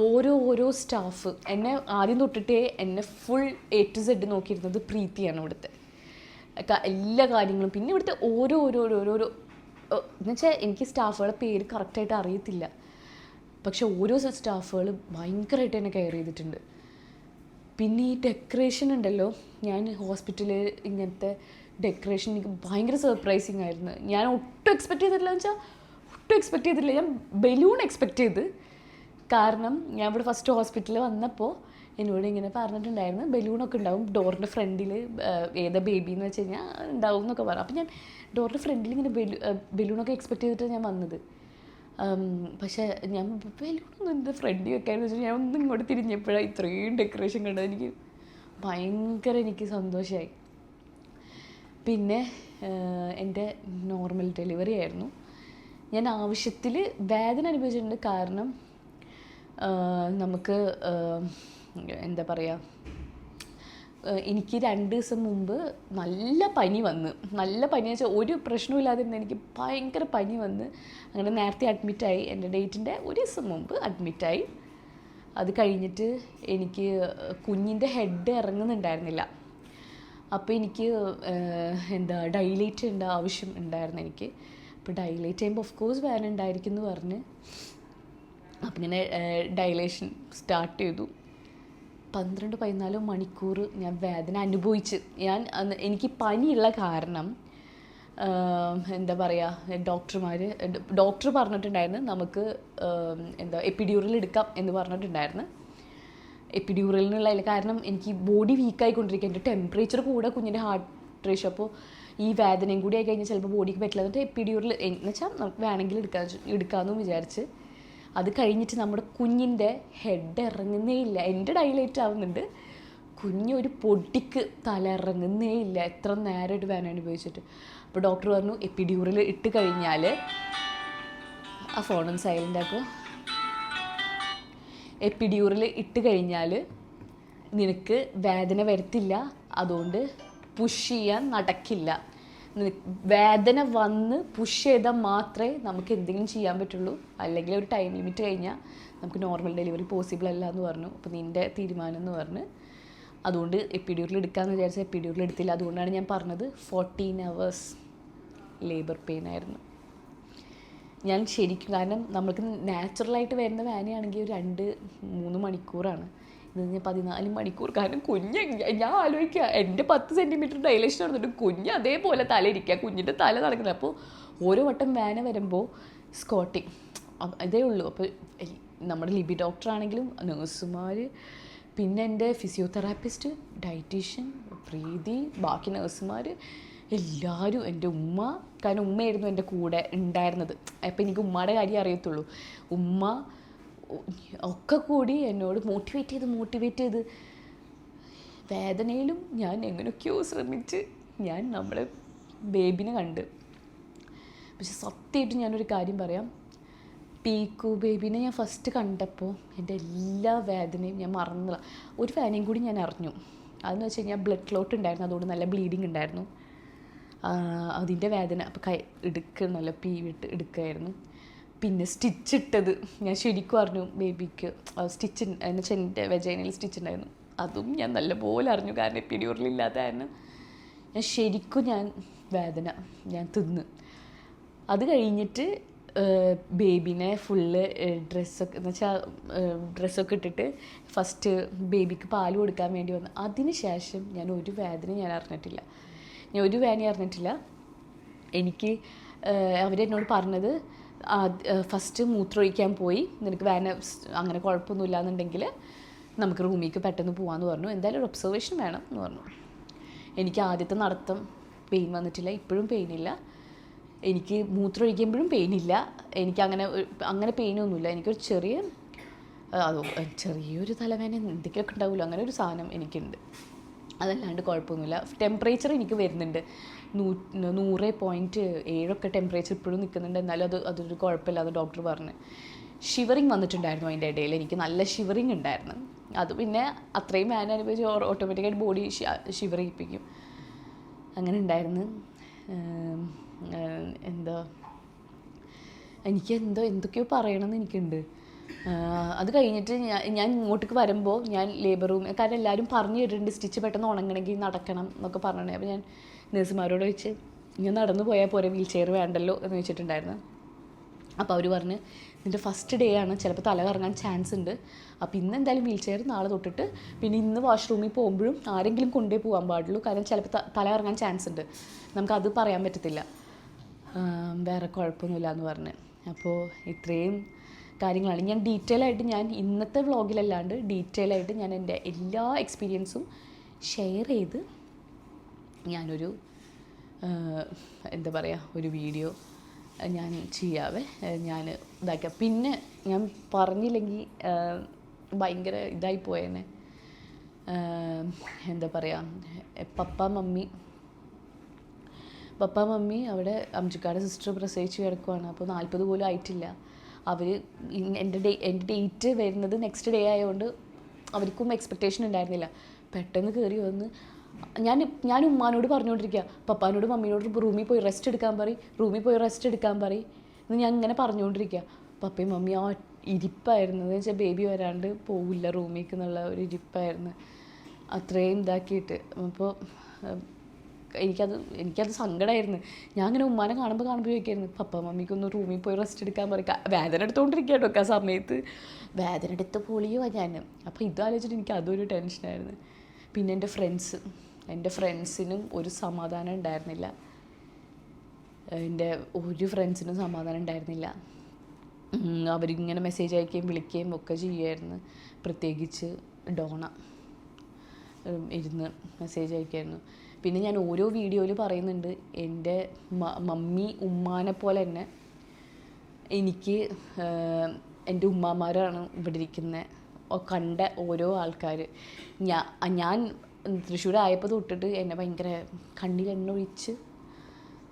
ഓരോ സ്റ്റാഫ് എന്നെ ആദ്യം തൊട്ടിട്ടേ എന്നെ ഫുൾ A to Z നോക്കിയിരുന്നത് പ്രീതിയാണ്. ഇവിടുത്തെ എല്ലാ കാര്യങ്ങളും. പിന്നെ ഇവിടുത്തെ ഓരോ എന്നുവെച്ചാൽ എനിക്ക് സ്റ്റാഫുകളുടെ പേര് കറക്റ്റായിട്ട് അറിയത്തില്ല, പക്ഷെ ഓരോ സ്റ്റാഫുകൾ ഭയങ്കരമായിട്ട് എന്നെ കെയർ ചെയ്തിട്ടുണ്ട്. പിന്നെ ഈ ഡെക്കറേഷൻ ഉണ്ടല്ലോ, ഞാൻ ഹോസ്പിറ്റലിൽ ഇങ്ങനത്തെ ഡെക്കറേഷൻ എനിക്ക് ഭയങ്കര സർപ്രൈസിങ് ആയിരുന്നു. ഞാൻ ഒട്ടും എക്സ്പെക്റ്റ് ചെയ്തിട്ടില്ല. എന്ന് വെച്ചാൽ ഒട്ടും എക്സ്പെക്റ്റ് ചെയ്തിട്ടില്ല. ഞാൻ ബലൂൺ എക്സ്പെക്റ്റ് ചെയ്ത്. കാരണം ഞാൻ ഇവിടെ ഫസ്റ്റ് ഹോസ്പിറ്റലിൽ വന്നപ്പോൾ എന്നോട് ഇങ്ങനെ പറഞ്ഞിട്ടുണ്ടായിരുന്നു ബലൂണൊക്കെ ഉണ്ടാവും ഡോറിൻ്റെ ഫ്രണ്ടിൽ, ഏതാ ബേബി എന്ന് വെച്ച് കഴിഞ്ഞാൽ ഉണ്ടാവും എന്നൊക്കെ പറഞ്ഞു. അപ്പോൾ ഞാൻ ഡോറിൻ്റെ ഫ്രണ്ടിൽ ഇങ്ങനെ ബലൂണൊക്കെ എക്സ്പെക്റ്റ് ചെയ്തിട്ട് ഞാൻ വന്നത്. പക്ഷേ ഞാൻ ബലൂണൊന്നും എന്ത് ഫ്രണ്ടിൽ വെക്കാമെന്ന് വെച്ചാൽ ഞാൻ ഒന്നും ഇങ്ങോട്ട് തിരിഞ്ഞപ്പോഴാണ് ഇത്രയും ഡെക്കറേഷൻ കണ്ടത്. എനിക്ക് സന്തോഷമായി. പിന്നെ എൻ്റെ നോർമൽ ഡെലിവറി ആയിരുന്നു. ഞാൻ ആവശ്യത്തിൽ വേദന അനുഭവിച്ചിട്ടുണ്ട്. കാരണം നമുക്ക് എന്താ പറയുക, എനിക്ക് 2 ദിവസം മുമ്പ് നല്ല പനി വന്ന്, നല്ല പനി വെച്ചാൽ ഒരു പ്രശ്നമില്ലാതിരുന്ന എനിക്ക് ഭയങ്കര പനി വന്ന് അങ്ങനെ നേരത്തെ അഡ്മിറ്റായി. എൻ്റെ ഡേറ്റിൻ്റെ 1 ദിവസം മുമ്പ് അഡ്മിറ്റായി. അത് കഴിഞ്ഞിട്ട് എനിക്ക് കുഞ്ഞിൻ്റെ ഹെഡ് ഇറങ്ങുന്നുണ്ടായിരുന്നില്ല. അപ്പോൾ എനിക്ക് ഡൈലേറ്റ് ചെയ്യേണ്ട ആവശ്യം ഉണ്ടായിരുന്നു എനിക്ക്. അപ്പോൾ ഡൈലേറ്റ് ചെയ്യുമ്പോൾ ഓഫ് കോഴ്സ് വേദന ഉണ്ടായിരിക്കും എന്ന് പറഞ്ഞ് അപ്പം ഇങ്ങനെ ഡൈലേഷൻ സ്റ്റാർട്ട് ചെയ്തു. 12-14 മണിക്കൂർ ഞാൻ വേദന അനുഭവിച്ച്. എനിക്ക് പനിയുള്ള കാരണം എന്താ പറയുക, ഡോക്ടർ പറഞ്ഞിട്ടുണ്ടായിരുന്നു നമുക്ക് എപ്പിഡ്യൂറൽ എടുക്കാം എന്ന് പറഞ്ഞിട്ടുണ്ടായിരുന്നു. എപ്പിഡ്യൂറലിനുള്ള കാരണം എനിക്ക് ബോഡി വീക്കായിക്കൊണ്ടിരിക്കുക, എൻ്റെ ടെമ്പറേച്ചർ കൂടെ, കുഞ്ഞിൻ്റെ ഹാർട്ട് റേഷ്യോ. അപ്പോൾ ഈ വേദനയും കൂടി ആയി കഴിഞ്ഞാൽ ചിലപ്പോൾ ബോഡിക്ക് പറ്റില്ല. എന്നിട്ട് എപ്പിഡ്യൂറൽ എന്ന് വെച്ചാൽ നമുക്ക് വേണമെങ്കിൽ എടുക്കാമെന്ന് വിചാരിച്ച്. അത് കഴിഞ്ഞിട്ട് നമ്മുടെ കുഞ്ഞിൻ്റെ ഹെഡ് ഇറങ്ങുന്നേ ഇല്ല. എൻ്റെ ഡൈലേറ്റ് ആവുന്നുണ്ട്, കുഞ്ഞൊരു പൊടിക്ക് തല ഇറങ്ങുന്നേ ഇല്ല, എത്ര നേരമായിട്ട് വേദന അനുഭവിച്ചിട്ട്. അപ്പോൾ ഡോക്ടർ പറഞ്ഞു എപ്പിഡ്യൂറൽ ഇട്ട് കഴിഞ്ഞാൽ, ആ ഫോണൊന്ന് സൈലൻ്റ് ആക്കുക, എപ്പിഡ്യൂറൽ ഇട്ട് കഴിഞ്ഞാൽ നിനക്ക് വേദന വരത്തില്ല, അതുകൊണ്ട് പുഷ് ചെയ്യാൻ നടക്കില്ല. വേദന വന്ന് പുഷ് ചെയ്താൽ മാത്രമേ നമുക്ക് എന്തെങ്കിലും ചെയ്യാൻ പറ്റുള്ളൂ, അല്ലെങ്കിൽ ഒരു ടൈം ലിമിറ്റ് കഴിഞ്ഞാൽ നമുക്ക് നോർമൽ ഡെലിവറി പോസിബിൾ അല്ല എന്ന് പറഞ്ഞു. അപ്പോൾ നിൻ്റെ തീരുമാനം എന്ന് പറഞ്ഞ് അതുകൊണ്ട് എപ്പിഡ്യൂറൽ എടുക്കാമെന്ന് വിചാരിച്ച എപ്പിഡ്യൂറൽ എടുത്തില്ല. അതുകൊണ്ടാണ് ഞാൻ പറഞ്ഞത് 14 hours ലേബർ പെയിൻ ആയിരുന്നു. ഞാൻ ശരിക്കും, കാരണം നമുക്ക് നാച്ചുറലായിട്ട് വരുന്ന വേദനയാണെങ്കിൽ ഒരു 2-3 മണിക്കൂറാണ്. ഇത് ഞാൻ 14 മണിക്കൂർ. കാരണം കുഞ്ഞ്, ഞാൻ ആലോചിക്കുക, എൻ്റെ 10 സെൻറ്റിമീറ്റർ ഡൈലേഷൻ നടന്നിട്ട് കുഞ്ഞ് അതേപോലെ തല ഇരിക്കുക, കുഞ്ഞിൻ്റെ തല നടക്കുന്നത്. അപ്പോൾ ഓരോ വട്ടം വേദന വരുമ്പോൾ സ്കോട്ടിങ് ഇതേ ഉള്ളൂ. അപ്പോൾ നമ്മുടെ ലിബി ഡോക്ടറാണെങ്കിലും നേഴ്സുമാർ, പിന്നെ എൻ്റെ ഫിസിയോതെറാപ്പിസ്റ്റ്, ഡയറ്റീഷ്യൻ, പ്രീതി, ബാക്കി നേഴ്സുമാർ, എല്ലാവരും എൻ്റെ ഉമ്മ, കാരണം ഉമ്മയായിരുന്നു എൻ്റെ കൂടെ ഉണ്ടായിരുന്നത്. അപ്പം എനിക്ക് ഉമ്മയുടെ കാര്യം അറിയത്തുള്ളൂ. ഉമ്മ ഒക്കെ കൂടി എന്നോട് മോട്ടിവേറ്റ് ചെയ്ത് വേദനയിലും ഞാൻ എങ്ങനെയൊക്കെയോ ശ്രമിച്ച് ഞാൻ നമ്മളെ ബേബിനെ കണ്ട്. പക്ഷെ സത്യമായിട്ട് ഞാനൊരു കാര്യം പറയാം, പീക്കു ബേബിനെ ഞാൻ ഫസ്റ്റ് കണ്ടപ്പോൾ എൻ്റെ എല്ലാ വേദനയും ഞാൻ മറന്നില്ല. ഒരു വേദനയും കൂടി ഞാൻ അറിഞ്ഞു. അതെന്ന് വെച്ച് കഴിഞ്ഞാൽ ബ്ലഡ് ക്ലോട്ട് ഉണ്ടായിരുന്നു, അതുകൊണ്ട് നല്ല ബ്ലീഡിങ് ഉണ്ടായിരുന്നു. അതിൻ്റെ വേദന അപ്പോൾ നല്ല വിട്ട് എടുക്കുമായിരുന്നു. പിന്നെ സ്റ്റിച്ച് ഇട്ടത് ഞാൻ ശരിക്കും അറിഞ്ഞു. ബേബിക്ക് സ്റ്റിച്ച് എന്ന് വെച്ചാൽ എൻ്റെ വെജൈനയിൽ സ്റ്റിച്ച് ഉണ്ടായിരുന്നു, അതും ഞാൻ നല്ലപോലെ അറിഞ്ഞു. കാരണം എപ്പിഡ്യൂറലില്ലാത്ത കാരണം ഞാൻ വേദന ഞാൻ തിന്ന്. അത് കഴിഞ്ഞിട്ട് ബേബിനെ ഫുള്ള് ഡ്രസ്സൊക്കെ ഇട്ടിട്ട് ഫസ്റ്റ് ബേബിക്ക് പാൽ കൊടുക്കാൻ വേണ്ടി വന്നു. അതിന് ശേഷം ഞാൻ ഒരു വേദന അറിഞ്ഞിട്ടില്ല. എനിക്ക് അവരെന്നോട് പറഞ്ഞത്, ഫസ്റ്റ് മൂത്രമൊഴിക്കാൻ പോയി, നിനക്ക് അങ്ങനെ കുഴപ്പമൊന്നുമില്ല എന്നുണ്ടെങ്കിൽ നമുക്ക് റൂമിലേക്ക് പെട്ടെന്ന് പോകാമെന്ന് പറഞ്ഞു. എന്തായാലും ഒരു ഒബ്സർവേഷൻ വേണം എന്ന് പറഞ്ഞു. എനിക്ക് ആദ്യത്തെ നടത്തം പെയിൻ വന്നിട്ടില്ല, ഇപ്പോഴും പെയിനില്ല. എനിക്ക് മൂത്രമൊഴിക്കുമ്പോഴും പെയിനില്ല. എനിക്ക് അങ്ങനെ പെയിനൊന്നുമില്ല. എനിക്കൊരു ചെറിയൊരു തലവേദന എന്തൊക്കെയൊക്കെ ഉണ്ടാവുമല്ലോ, അങ്ങനെ ഒരു സാധനം എനിക്കുണ്ട്. അതല്ലാണ്ട് കുഴപ്പമൊന്നുമില്ല. ടെമ്പറേച്ചർ എനിക്ക് വരുന്നുണ്ട് 100.7 ടെമ്പറേച്ചർ ഇപ്പോഴും നിൽക്കുന്നുണ്ട്. എന്നാലും അതൊരു കുഴപ്പമില്ലാതെ ഡോക്ടർ പറഞ്ഞു. ഷിവറിങ് വന്നിട്ടുണ്ടായിരുന്നു അതിൻ്റെ ഇടയിൽ. എനിക്ക് നല്ല ഷിവറിങ് ഉണ്ടായിരുന്നു. അത് പിന്നെ അത്രയും വേദന അനുഭവിച്ച് ഓട്ടോമാറ്റിക്കായിട്ട് ബോഡി ഷിവർ ചെയ്യിപ്പിക്കും. അങ്ങനെ ഉണ്ടായിരുന്നു. എന്തൊക്കെയോ പറയണമെന്ന് എനിക്കുണ്ട്. അത് കഴിഞ്ഞിട്ട് ഞാൻ ഇങ്ങോട്ടേക്ക് വരുമ്പോൾ ഞാൻ ലേബർ റൂം, കാരണം എല്ലാവരും പറഞ്ഞു കേട്ടിട്ടുണ്ട് സ്റ്റിച്ച് പെട്ടെന്ന് ഉണങ്ങണമെങ്കിൽ നടക്കണം എന്നൊക്കെ പറഞ്ഞിട്ടുണ്ടായി. അപ്പോൾ ഞാൻ നഴ്സുമാരോട് ചോദിച്ച് ഞാൻ നടന്നു പോയാൽ പോരെ, വീൽ ചെയർ വേണ്ടല്ലോ എന്ന് വെച്ചിട്ടുണ്ടായിരുന്നു. അപ്പോൾ അവർ പറഞ്ഞ് നിൻ്റെ ഫസ്റ്റ് ഡേ ആണ്, ചിലപ്പോൾ തല കറങ്ങാൻ ചാൻസ് ഉണ്ട്. അപ്പോൾ ഇന്ന് എന്തായാലും വീൽ ചെയർ, നാളെ തൊട്ടിട്ട് പിന്നെ ഇന്ന് വാഷ്റൂമിൽ പോകുമ്പോഴും ആരെങ്കിലും കൊണ്ടേ പോകാൻ പാടുള്ളൂ, കാരണം ചിലപ്പോൾ തല കറങ്ങാൻ ചാൻസ് ഉണ്ട്, നമുക്കത് പറയാൻ പറ്റത്തില്ല, വേറെ കുഴപ്പമൊന്നുമില്ല എന്ന് പറഞ്ഞ്. അപ്പോൾ ഇത്രയും കാര്യങ്ങളാണ് ഞാൻ ഡീറ്റെയിൽ ആയിട്ട്, ഞാൻ ഇന്നത്തെ വ്ളോഗിലല്ലാണ്ട് ഡീറ്റെയിൽ ആയിട്ട് ഞാൻ എൻ്റെ എല്ലാ എക്സ്പീരിയൻസും ഷെയർ ചെയ്ത് ഞാനൊരു ഒരു വീഡിയോ ഞാൻ ചെയ്യാവേ, ഞാൻ ഇതാക്കാം. പിന്നെ ഞാൻ പറഞ്ഞില്ലെങ്കിൽ ഭയങ്കര ഇതായിപ്പോയേനെ. പപ്പ മമ്മി അവിടെ അംജുക്കാടെ സിസ്റ്റർ പ്രസവിച്ച് കിടക്കുവാണ്. അപ്പോൾ 40 പോലും ആയിട്ടില്ല. അവർ എൻ്റെ ഡേറ്റ് വരുന്നത് നെക്സ്റ്റ് ഡേ ആയതുകൊണ്ട് അവർക്കും എക്സ്പെക്റ്റേഷൻ ഉണ്ടായിരുന്നില്ല. പെട്ടെന്ന് കയറി വന്ന് ഞാൻ ഉമ്മാനോട് പറഞ്ഞുകൊണ്ടിരിക്കുക, പപ്പാനോട് മമ്മീനോട് റൂമിൽ പോയി റെസ്റ്റ് എടുക്കാൻ പറയും എന്ന് ഞാൻ ഇങ്ങനെ പറഞ്ഞുകൊണ്ടിരിക്കുക. പപ്പയും മമ്മി ആ ഇരിപ്പായിരുന്നു, എന്ന് വെച്ചാൽ ബേബി വരാണ്ട് പോവില്ല റൂമിലേക്ക് എന്നുള്ള ഒരു ഇരിപ്പായിരുന്നു. അത്രയും ഇതാക്കിയിട്ട് അപ്പോൾ എനിക്കത് സങ്കടമായിരുന്നു. ഞാൻ അങ്ങനെ ഉമ്മാനെ കാണുമ്പോൾ ചോദിക്കായിരുന്നു, പപ്പ മമ്മിക്കൊന്ന് റൂമിൽ പോയി റെസ്റ്റ് എടുക്കാൻ പറയും. വേദന എടുത്തുകൊണ്ടിരിക്കുക കേട്ടോ, ആ സമയത്ത് വേദന എടുത്ത് പൊളിയുക ഞാൻ. അപ്പോൾ ഇതാലോചിച്ചിട്ട് എനിക്ക് അതൊരു ടെൻഷനായിരുന്നു. പിന്നെ എൻ്റെ ഫ്രണ്ട്സിനും ഒരു സമാധാനം ഉണ്ടായിരുന്നില്ല. അവരിങ്ങനെ മെസ്സേജ് അയക്കുകയും വിളിക്കുകയും ഒക്കെ ചെയ്യുമായിരുന്നു. പ്രത്യേകിച്ച് ഡോണ ഇരുന്ന് മെസ്സേജ് അയക്കുമായിരുന്നു. പിന്നെ ഞാൻ ഓരോ വീഡിയോയിൽ പറയുന്നുണ്ട്, എൻ്റെ മമ്മി ഉമ്മാനെ പോലെ തന്നെ എനിക്ക് എൻ്റെ ഉമ്മാമാരാണ് ഇവിടെ ഇരിക്കുന്നത്. കണ്ട ഓരോ ആൾക്കാർ, ഞാൻ തൃശ്ശൂരായപ്പോൾ തൊട്ടിട്ട് എന്നെ ഭയങ്കര കണ്ണിൽ എണ്ണ ഒഴിച്ച്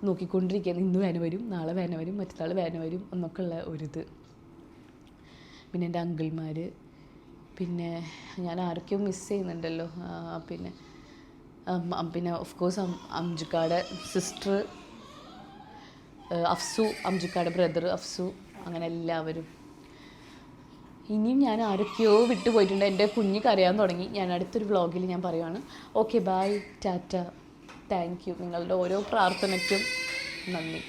നോക്കിക്കൊണ്ടിരിക്കുകയാണ്. ഇന്ന് വേന വരും, നാളെ വേന വരും, മറ്റന്നാൾ വേന വരും എന്നൊക്കെ ഉള്ള ഒരിത്. പിന്നെ എൻ്റെ അങ്കിൾമാർ, പിന്നെ ഞാൻ ആരൊക്കെയോ മിസ് ചെയ്യുന്നുണ്ടല്ലോ. പിന്നെ of course അംജുക്കാടെ sister Afsu, അംജുക്കാടെ brother Afsu, അങ്ങനെ എല്ലാവരും. ഇനിയും ഞാൻ ആരൊക്കെയോ വിട്ടുപോയിട്ടുണ്ട്. എൻ്റെ കുഞ്ഞ് കരയാൻ തുടങ്ങി. ഞാൻ അടുത്തൊരു വ്ളോഗിൽ ഞാൻ പറയുവാണ്. Okay, bye, tata, thank you. നിങ്ങളുടെ ഓരോ പ്രാർത്ഥനയ്ക്കും നന്ദി.